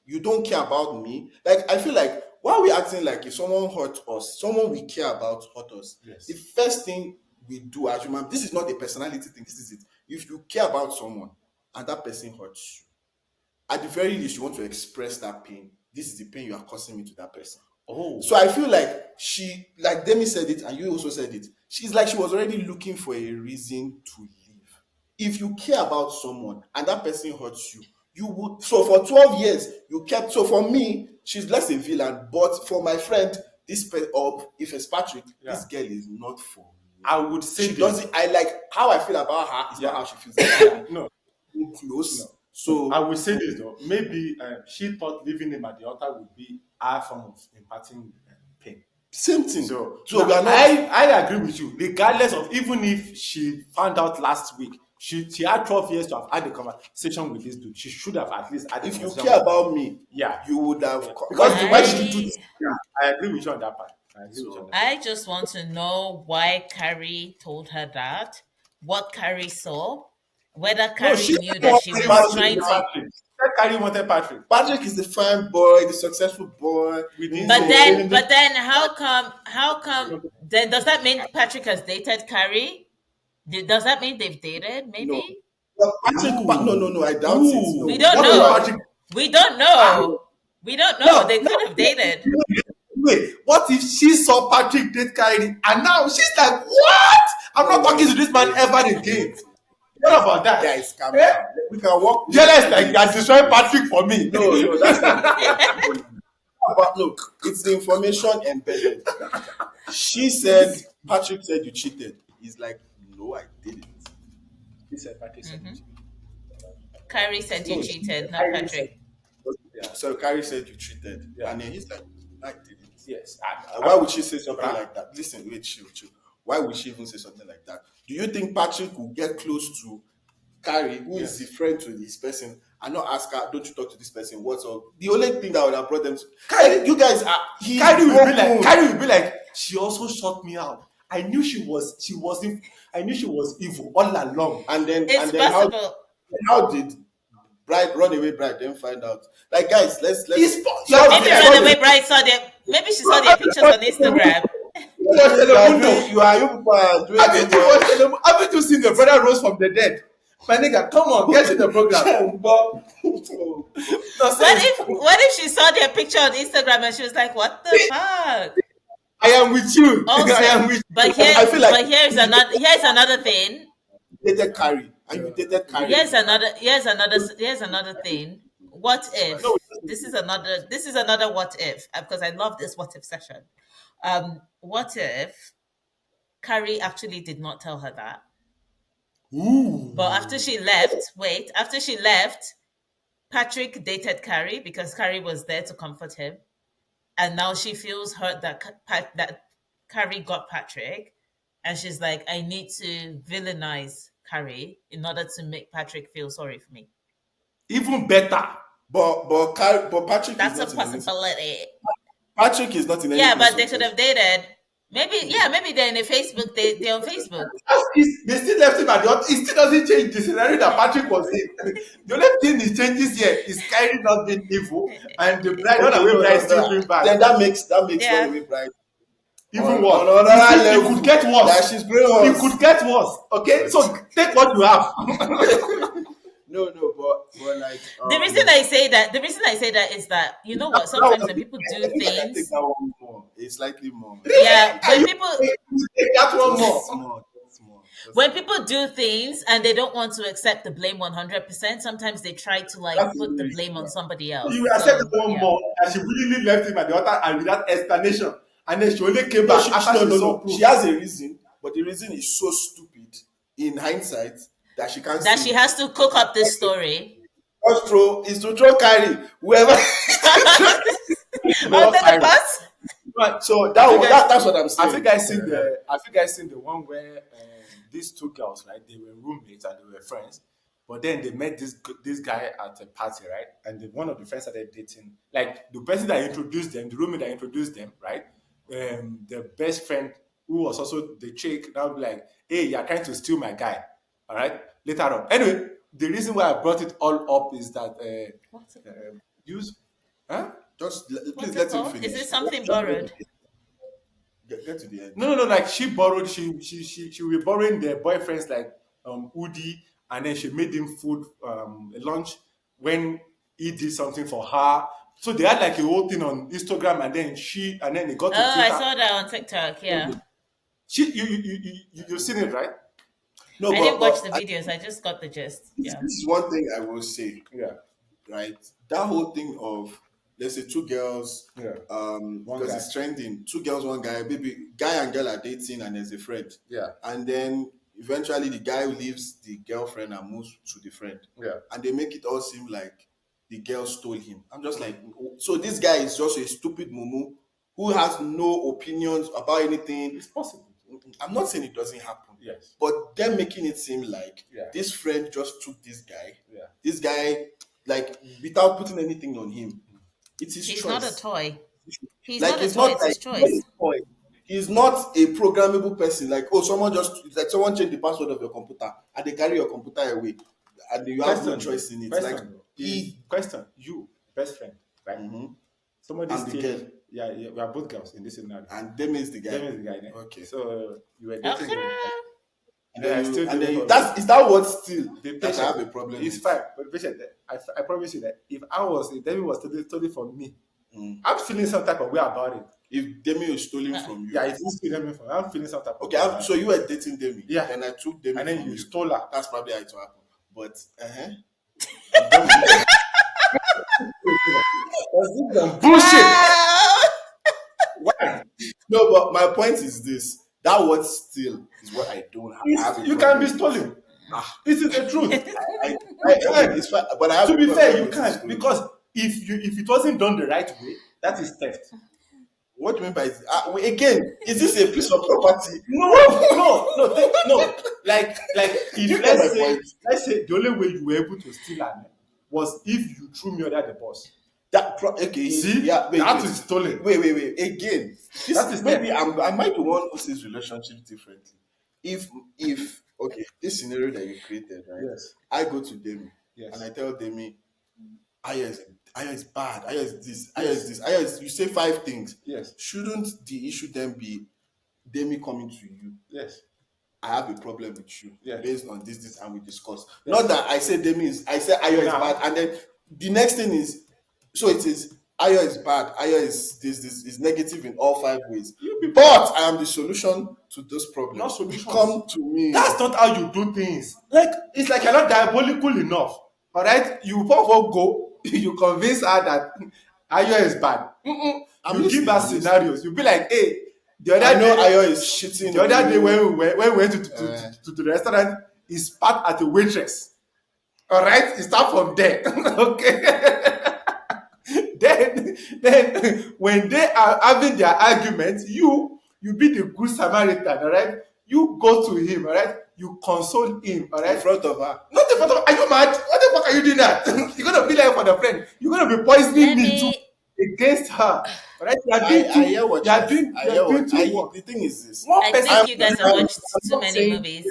you don't care about me. Like I feel like why are we acting like if someone hurt us, someone we care about hurt us, Yes. the first thing we do as human, this is not a personality thing, this is it. If you care about someone and that person hurts you, at the very least you want to express that pain. This is the pain you are causing me to that person. Oh. So I feel like she, like Demi said it, and you also said it. She's like she was already looking for a reason to leave. If you care about someone and that person hurts you, you would. So for 12 years you kept. So for me, she's less a villain. But for my friend, or if it's Patrick, this girl is not for me. I would say She doesn't. I like how I feel about her. Is not how she feels about me. No. Close. No. So I would say this though. Maybe she thought leaving him at the altar would be our form of imparting pain. same thing. So we are not. I agree with you. Regardless of even if she found out last week, she had 12 years to have had a conversation with this dude. She should have at least had. If you care about me, yeah, you would have. because I- why did you do this? Yeah, I agree with you on that part. I just want to know why Carrie told her that, what Carrie saw, whether Carrie knew that she was trying to. Carrie wanted Patrick. Patrick is the fine boy, the successful boy. But then how come then does that mean Patrick has dated Carrie? Does that mean they've dated? Maybe? Well, Patrick, no, I doubt it. No. We don't What know. about Patrick? We don't know. We don't know. They could have dated. Wait, what if she saw Patrick date Kylie and now she's like, what? I'm not talking to this man ever again. What about that? Guys, calm down. We can walk. Jealous like you're destroying Patrick for me. No, that's not. But look, it's the information embedded. She said, Patrick said you cheated. He's like, no, I didn't. He said Patrick said you cheated. Carrie said you cheated, not Patrick. So Carrie said you cheated. Yeah. And then he's like, I didn't. Yes. Why would she say something like that? Listen, wait, chill. Why would she even say something like that? Do you think Patrick will get close to Carrie, who is the friend to this person, and not ask her, don't you talk to this person? What's up? The only thing that would have brought them to Carrie, you guys are. Carrie will be like, she also shut me out. I knew she was evil all along. And then, It's possible. how did Runaway Bride then find out? Like, guys, let's. Maybe Runaway Bride saw them. Maybe she saw their pictures on Instagram. Haven't you seen the brother rose from the dead? My nigga, come on, get in the program. What if she saw their picture on Instagram and she was like, "What the fuck?" I am with you. Also, I am with you. but I feel like- here's another thing. dated Carrie and you dated Carrie. Here's another thing. What No, if this is another what if, because I love this what if session. What if Carrie actually did not tell her that, but ooh. after she left, Patrick dated Carrie because Carrie was there to comfort him, and now she feels hurt that Carrie got Patrick, and she's like, I need to villainize Carrie in order to make Patrick feel sorry for me. Even better. But Patrick is That's a not in anything. possibility. Patrick is not in any Yeah, place but of they could trust. have dated. Maybe they're in a Facebook. They're on Facebook. They still left him at the altar. It still doesn't change the scenario that Patrick was in. The only thing he changes here is Kyrie not being evil and the bride, Okay, Runaway no, Bride no, still no. doing bad. Then that makes Yeah. Runaway Bride Even on worse. another It level could get worse. that she's growing It us. could get worse. Okay, so take what you have. No, but like The reason I say that is that, you know what? Sometimes when people I do think I can take things, that one more. It's slightly more. yeah, when people Take that one more. Just more. Just more. Just when more. people do things and they don't want to accept the blame 100%, sometimes they try to like That's the put the reason blame on why. somebody So else. you accept So one yeah. more that she really left him at the altar and without explanation. And then she only came No, back after she saw proof. She has a reason, but the reason is so stupid in hindsight that she can't That say she it. has to cook up this story. Is to throw Carrie whoever. Under the bus? Right. So that's what I'm saying. Have you guys seen the one where these two girls, right? They were roommates and they were friends, but then they met this guy at a party, right? And one of the friends started dating, like the person that introduced them, the roommate that introduced them, right? The best friend who was also the chick, that would be like, "Hey, you're trying to steal my guy," all right? Later on, anyway, the reason why I brought it all up is that What's it, use, huh? Please what's let it him called? Is finish. it something Just borrowed? get to the end. No. Like she borrowed, she was borrowing their boyfriends like Udi, and then she made him food lunch when he did something for her. So they had like a whole thing on Instagram, and then it got to Oh, I Twitter. saw that on TikTok. Yeah. You've seen it, right? No, I didn't watch the I, videos. I just got the gist. this Yeah. is one thing I will say. Yeah, Right, that whole thing of, let's say, two girls, yeah, One because guy. it's trending, two girls, one guy, maybe guy and girl are dating and there's a friend, yeah, and then eventually the guy leaves the girlfriend and moves to the friend, yeah. and they make it all seem like the girl stole him. I'm just like, so this guy is just a stupid mumu who has no opinions about anything. It's possible. I'm not saying it doesn't happen, Yes. but they're making it seem like Yeah. this friend just took this guy. Yeah. This guy, like, without putting anything on him. It's his He's choice. not a toy. He's Like, not a it's toy. not It's like his choice. he's not a programmable person. Like, oh, it's like someone changed the password of your computer and they carry your computer away and you have no choice in it. Like, Question, you, best friend, right? Mhm. Somebody And the steal. girl. Yeah, we are both girls in this scenario. And them is the guy. Them is the guy. Ne? Okay. So you were dating Okay. them. And Yeah, I then still do it for that's is that what still Be that I patient. have a problem It's with? fine, but patient. I promise you that if David was totally for me, I'm feeling some type of way about it. If Demi is stolen from you. Yeah, if you steal them from, I'm feeling some type of Okay, way. about so it. you were dating Demi. Yeah. Then I took Demi And then from you you. stole her. That's probably how it will happen. But Bullshit. Ah! no, but my point is this. That word still is what I don't have. I have a You problem can be with. stolen. This is the truth. It's fine, but I have To a be problem fair, you with can't stolen. because if it wasn't done the right way, that is theft. What do you mean by again? Is this a piece of property? No. Like You if get my let's say the only way you were able to steal her was if you threw me under the bus. Okay. See, Yeah. that is stolen. Wait. Again, That is maybe I might be one who sees relationships differently. If okay, this scenario that you created, right? Yes. I go to Demi Yes. and I tell Demi, Aya is bad. Aya is this. Aya Yes. is this. Aya is. You say 5 things. Yes. Shouldn't the issue then be Demi coming to you? Yes. I have a problem with you Yes. based on this, and we discuss. Yes. Not that I say Demi is. I say Ayo is Nah. bad, and then the next thing is, so it is Ayo is bad. Ayo is this is negative in all 5 ways. But I am the solution to those problems. Not solutions. Come to me. That's not how you do things. Like it's like you're not diabolical enough. All right, you first of all go, you convince her that Ayo is bad. I'm You give her listening. scenarios. You be like, hey, the I other know day, Ayo is shitting. the other on day you. when we went to the restaurant, he spat at a waitress. All right, it start from there. Okay. then when they are having their argument, you be the good Samaritan, all right? You go to him, all right? You console him, all in right? front of her. Not in front of, are you mad? What the fuck are you doing that? You're gonna be like for the friend. You're gonna be poisoning Let me too me. against her. All right? You are I doing too. hear what You are doing. I You hear are doing what too much. the thing is this. One I person. think you guys have watched I'm too not many saying movies.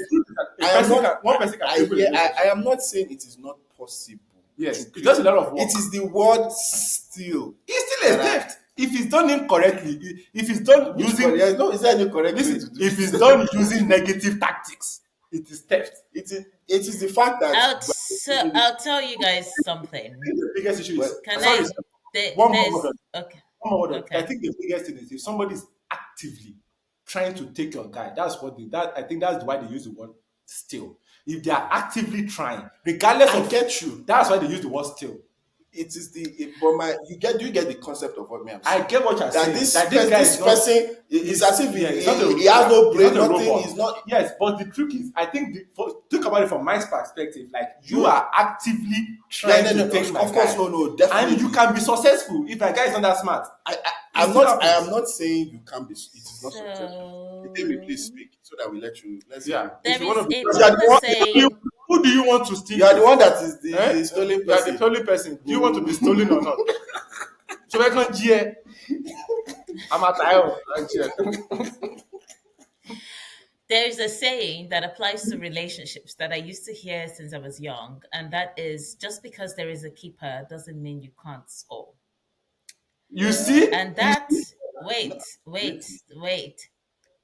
One person can I stable a hear relationship. I am not saying it is not possible. Yes, to it's just a create. lot of work. It is the word still. It's still a theft. If it's done incorrectly, if it's done using, Is there any correct way to listen, do if it? it's done using negative tactics, it is theft. It is the fact that I'll tell you guys something. I think the biggest issue is Can sorry, I? sir. One more There's word. okay. One more word. I Okay. think the biggest thing is if somebody's actively trying to take your guy, that's what I think that's why they use the word steal. If they are actively trying, regardless I of get you. that's why they use the word steal. It is but do you get the concept of what I'm saying? I get what you're that saying. this That this guy this is not, person is as if yeah, he he's not a- has no he's brain, not a nothing. robot. He's not. Yes, but the truth is, I think think about it from my perspective. Like you are actively trying to take my of course, guy, no, definitely. and you can be successful if my guy is not that smart. I am not saying you can't be. It is not So successful. Let me please speak so that we let you. Let's Yeah. hear. If there you want is to be, a You are the popular one- saying. who do you want to steal? You are the from? one that is the Eh? stolen You are person. the stolen person. Do you want to be stolen or not? So I can't hear. I'm at the There's a saying that applies to relationships that I used to hear since I was young, and that is just because there is a keeper doesn't mean you can't score. You see? And that, wait.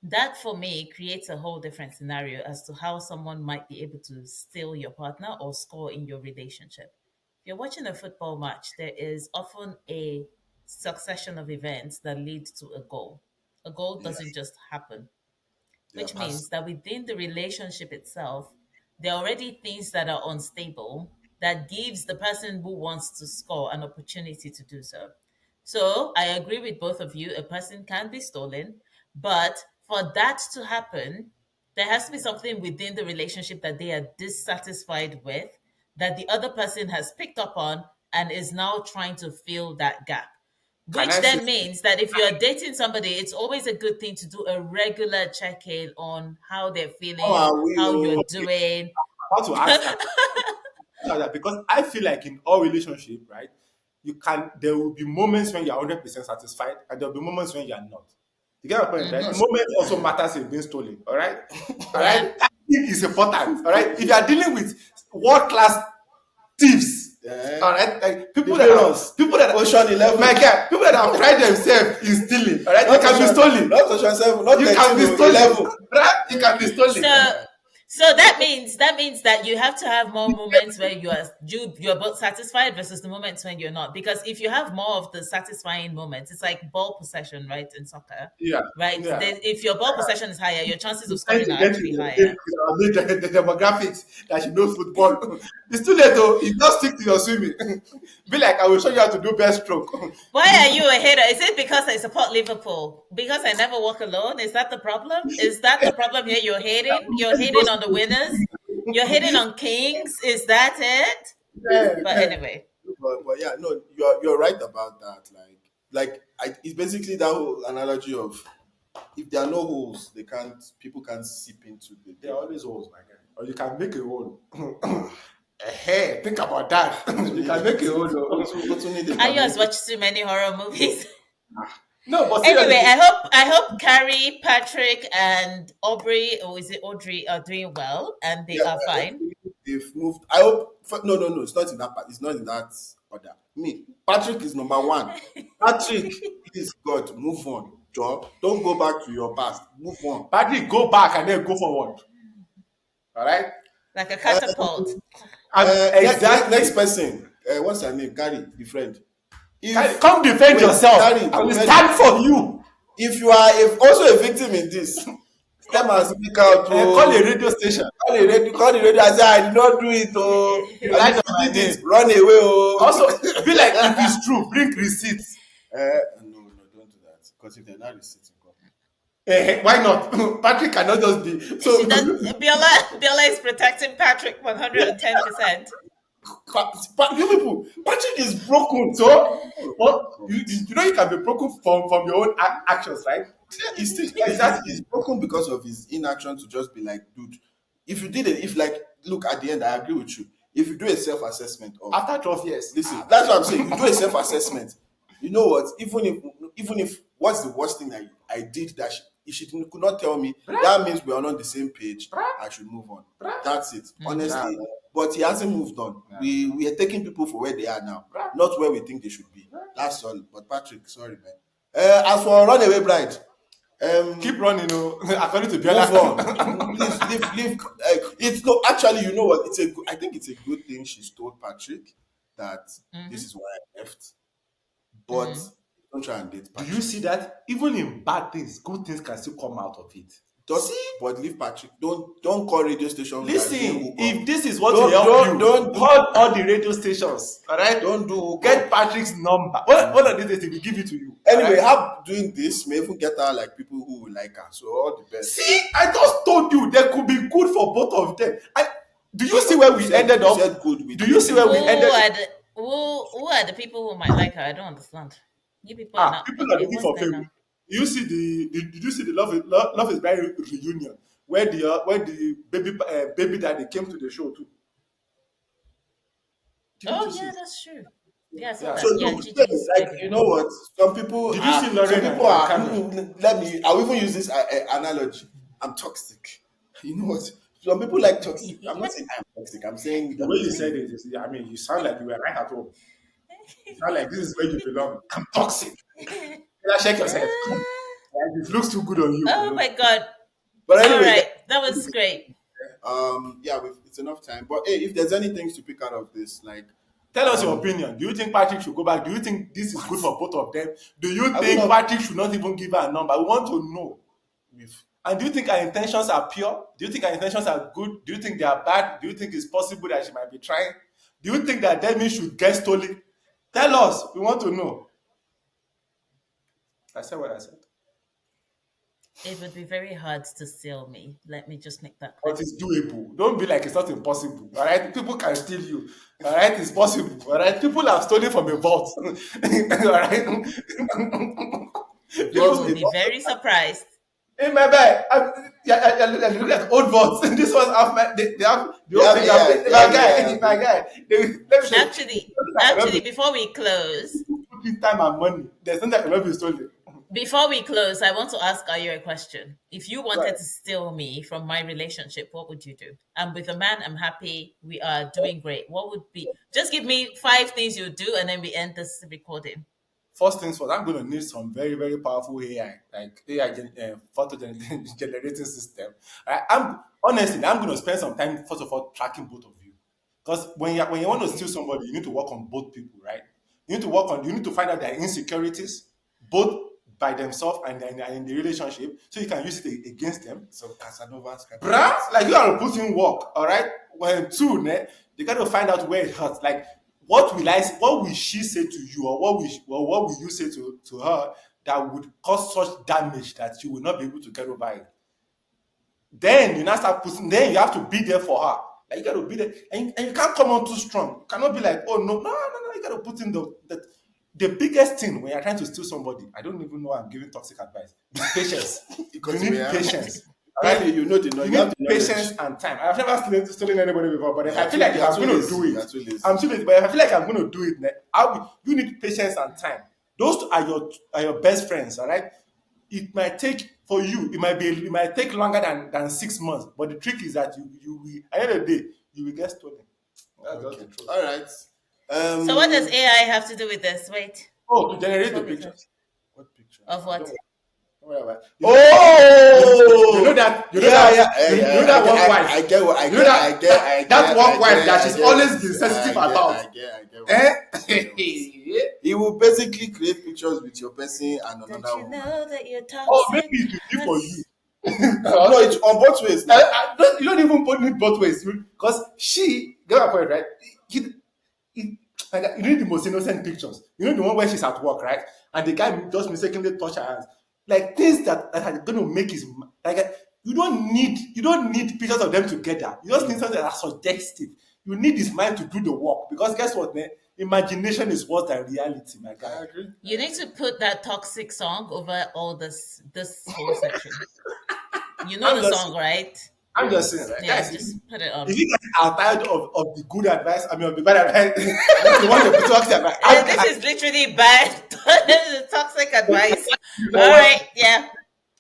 That for me creates a whole different scenario as to how someone might be able to steal your partner or score in your relationship. If you're watching a football match, there is often a succession of events that lead to a goal. A goal doesn't just happen, Yeah, which means that within the relationship itself, there are already things that are unstable that gives the person who wants to score an opportunity to do so. So I agree with both of you. A person can be stolen, but for that to happen, there has to be something within the relationship that they are dissatisfied with that the other person has picked up on and is now trying to fill that gap. Can Which I say? then means that if you're dating somebody, it's always a good thing to do a regular check in on how they're How feeling, are we? how you're Oh, doing. How to ask that because I feel like in all relationship, right? There will be moments when you're 100% satisfied, and there will be moments when you're not. You get my point, right? The moment also matters in being stolen, all right? All Yeah. right? It is important, all right? If you are dealing with world class thieves, Yeah. all right? Like people The that villains. people that Ocean 11. my guy, people that have tried themselves in stealing, all right? You Not can be Ocean- stolen. Not Ocean 7, not You 13, can be no, stolen. 11. Right? You can be stolen. So that means that you have to have more moments where you're both satisfied versus the moments when you're not. Because if you have more of the satisfying moments, it's like ball possession, right, in soccer. Yeah. Right? Yeah. If your ball possession is higher, your chances of Trying scoring to are get actually to higher. the demographics that she knows football. It's too late though. You just stick to your swimming. Be like, I will show you how to do best stroke. Why are you a hater? Is it because I support Liverpool? Because I never walk alone? Is that the problem? Is that the problem here? You're hating? You're hating on the winners? You're hating on kings? Is that it? But anyway. But yeah, no, you're right about that. It's basically that whole analogy of if there are no holes, people can't seep into the. There are always holes, my guy. Or you can make a hole. Hey, think about that. You can make a hole. Ayo has watched too many horror movies. No, but Anyway, seriously, I hope Carrie, Patrick, and Aubrey, or is it Audrey, are doing well and they are fine. They've moved. I hope. No. It's not in that part. It's not in that order. Me, Patrick is number one. Patrick, please God, move on. Joe, don't go back to your past. Move on. Patrick, go back and then go forward. All right? Like a catapult. And exactly. Next person. What's her name? Gary, the friend. If Come defend wait, yourself. Gary, I will Gary, stand for you. if you are if also a victim in this, step and speak out. Call a Oh, radio station. call the radio and say, I did not do it. Oh, You and lied if on you my did it, name. run away. Oh, Also, be like, if it's true, bring receipts. no, no, don't do that. Because if they're not receipting, Why not? Patrick cannot just be. She So, do does. you, Biola is protecting Patrick 110%. you people, Patrick is broken. so what? Broken. You know you can be broken from your own actions, right? He's still Exactly. he's broken because of his inaction to just be like, dude, if you did it, if like, look at the end, I agree with you. If you do a self-assessment of, After 12 years. listen, that's what I'm saying. You do a self-assessment. You know what? Even if what's the worst thing I did that if she could not tell me, that means we are not on the same page. I should move on. That's it. Honestly. But he hasn't moved on. We are taking people for where they are now, not where we think they should be. That's all. But Patrick, sorry, man. As for Runaway Bride, Keep running, according to move Biola. on. Please leave. It's no actually. You know what? I think it's a good thing she's told Patrick that this is why I left. But don't try and date Do Patrick. you see that? Even in bad things, good things can still come out of it. But leave Patrick. Don't call radio stations. Listen, if this is Don't- what will help you, don't do- call all the radio stations. All right, don't do get Patrick's number. One of these days, he will give it to you. Anyway, all right? how doing this may even get her like people who will like her. So all the best. See, I just told you there could be good for both of them. Do you see where we ended You up? said good with Do you see where we ended up? Who are the people who might like her? I don't understand. You people are not. People are Okay, looking what's for going favor. on? Did you see the Love is Blind reunion where the baby daddy came to the show too? Didn't Oh you see yeah, it? that's true. Yeah, I saw Yeah. that. So Yeah, look, Gigi's like baby. you know what? Some people Did you see Lauren some and people are. Cameron? Let me. I'll even use this analogy. I'm toxic. You know what? Some people like toxic. I'm not saying I'm toxic. I'm saying The way you said it is, I mean, you sound like you were right at home. You sound like this is where you belong. I'm toxic. Check yourself. Like, it looks too good on you. Oh my god. But All anyway, right, that was great. yeah, it's enough time. But hey, if there's any things to pick out of this, like Tell us your opinion. Do you think Patrick should go back? Do you think this is good for both of them? Do you I think will not- Patrick should not even give her a number? We want to know. And do you think her intentions are pure? Do you think her intentions are good? Do you think they are bad? Do you think it's possible that she might be trying? Do you think that Demi should get stolen? Tell us. We want to know. I said what I said. It would be very hard to steal me. Let me just make that clear. But it's doable. Don't be like it's not impossible. All right, people can steal you. All right, it's possible. All right, people have stolen from a vault. All right, You will be very surprised. in my bag, I look at old vaults. This was half my. They have the whole thing. My guy. Let me show you. Actually, before we close, Put in time and money. There's nothing that cannot be stolen. I want to ask you a question. If you wanted Right. to steal me from my relationship, what would you do? I'm with a man, I'm happy, we are doing great. What would be, just give me 5 things you do and then we end this recording. First things first, I'm going to need some very, very powerful AI, like photo generating system. I'm going to spend some time, first of all, tracking both of you. Because when you want to steal somebody, you need to work on both people, right? You need to find out their insecurities, both by themselves and in the relationship, so you can use it against them. some Casanovas. Bruh, like you are putting work, all right? When two, they got to find out where it hurts. Like, what will she say to you, or what will you say to her that would cause such damage that she will not be able to get over it? Then you now start putting. Then you have to be there for her. Like, you got to be there, and you can't come on too strong. You cannot be like, oh no. You got to put in the biggest thing when you're trying to steal somebody. I don't even know I'm giving toxic advice. Is patience. Because you we need are- patience. Apparently, you know the You you have need the knowledge. patience and time. I've never stolen anybody before, but if You're I feel too- like if you're I'm too going to lazy. do You're it, too lazy. I'm too lazy. But if I feel like I'm going to do it, you need patience and time. Those two are your best friends, all right? It might take for you. It might take longer than 6 months. But the trick is that you will, at the end of the day, you will get stolen. That's just the truth. All right. So what does AI have to do with this? Wait. Oh, to generate the Before we pictures. What picture? Of what? Whatever. Oh, You know that. You know yeah, that. yeah, You know that one wife. I get what I You get. know that. I get. I get. That one I wife get, that I she's get always what been you- sensitive I get. about. I get. I get. What Eh? you- I get what you say. He will basically create pictures with your person and Don't another you woman. know that you're Oh, maybe toxic? it will be for you. That's No, it's on both ways now. You don't even put it both ways because she get my point, right? It, like, you need the most innocent pictures. You know the one where she's at work, right? And the guy just mistakenly touch her hands, like things that are going to make his like. You don't need pictures of them together. You just need something that's suggestive. You need his mind to do the work because guess what, man? Imagination is worse than reality, my I guy. agree. you need to put that toxic song over all this whole section. You know I'm the just song, right? I'm just saying, right? Yeah, Guys, just put it if on. you guys are tired of the good advice, I mean of the bad advice, you want the toxic advice. This is literally bad. Toxic advice. All Forward. right, yeah.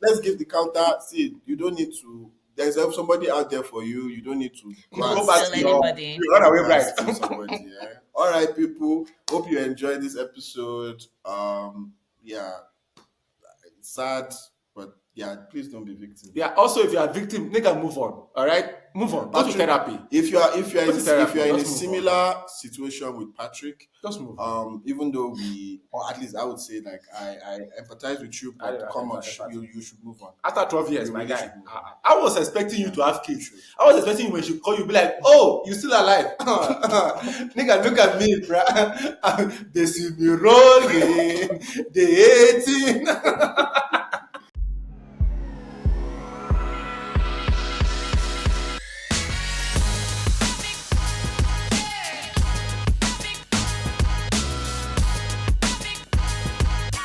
Let's give the counter. See, you don't need to. There's somebody out there for you. You don't need to go and Go back Tell to steal. anybody. your runaway Go and bride. steal somebody. Yeah. All right, people. Hope you enjoyed this episode. Yeah, it's sad, but yeah, please don't be victim. Yeah. Also, if you are a victim, nigga, move on. All right, move on. Go to Patrick, therapy. If you are Go to therapy, in a just move on. similar situation with Patrick, Just move on. even though or at least I would say, like I empathize with you, I but don't come on, empathize. you should move on. After 12 years, You my really guy, should move on. I was expecting you to have kids. I was expecting you when she call you, be like, "Oh, you still alive?" Nigga, look at me, bruh. They see me rolling, they 18.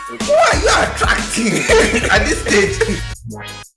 Who are you attracting at this stage?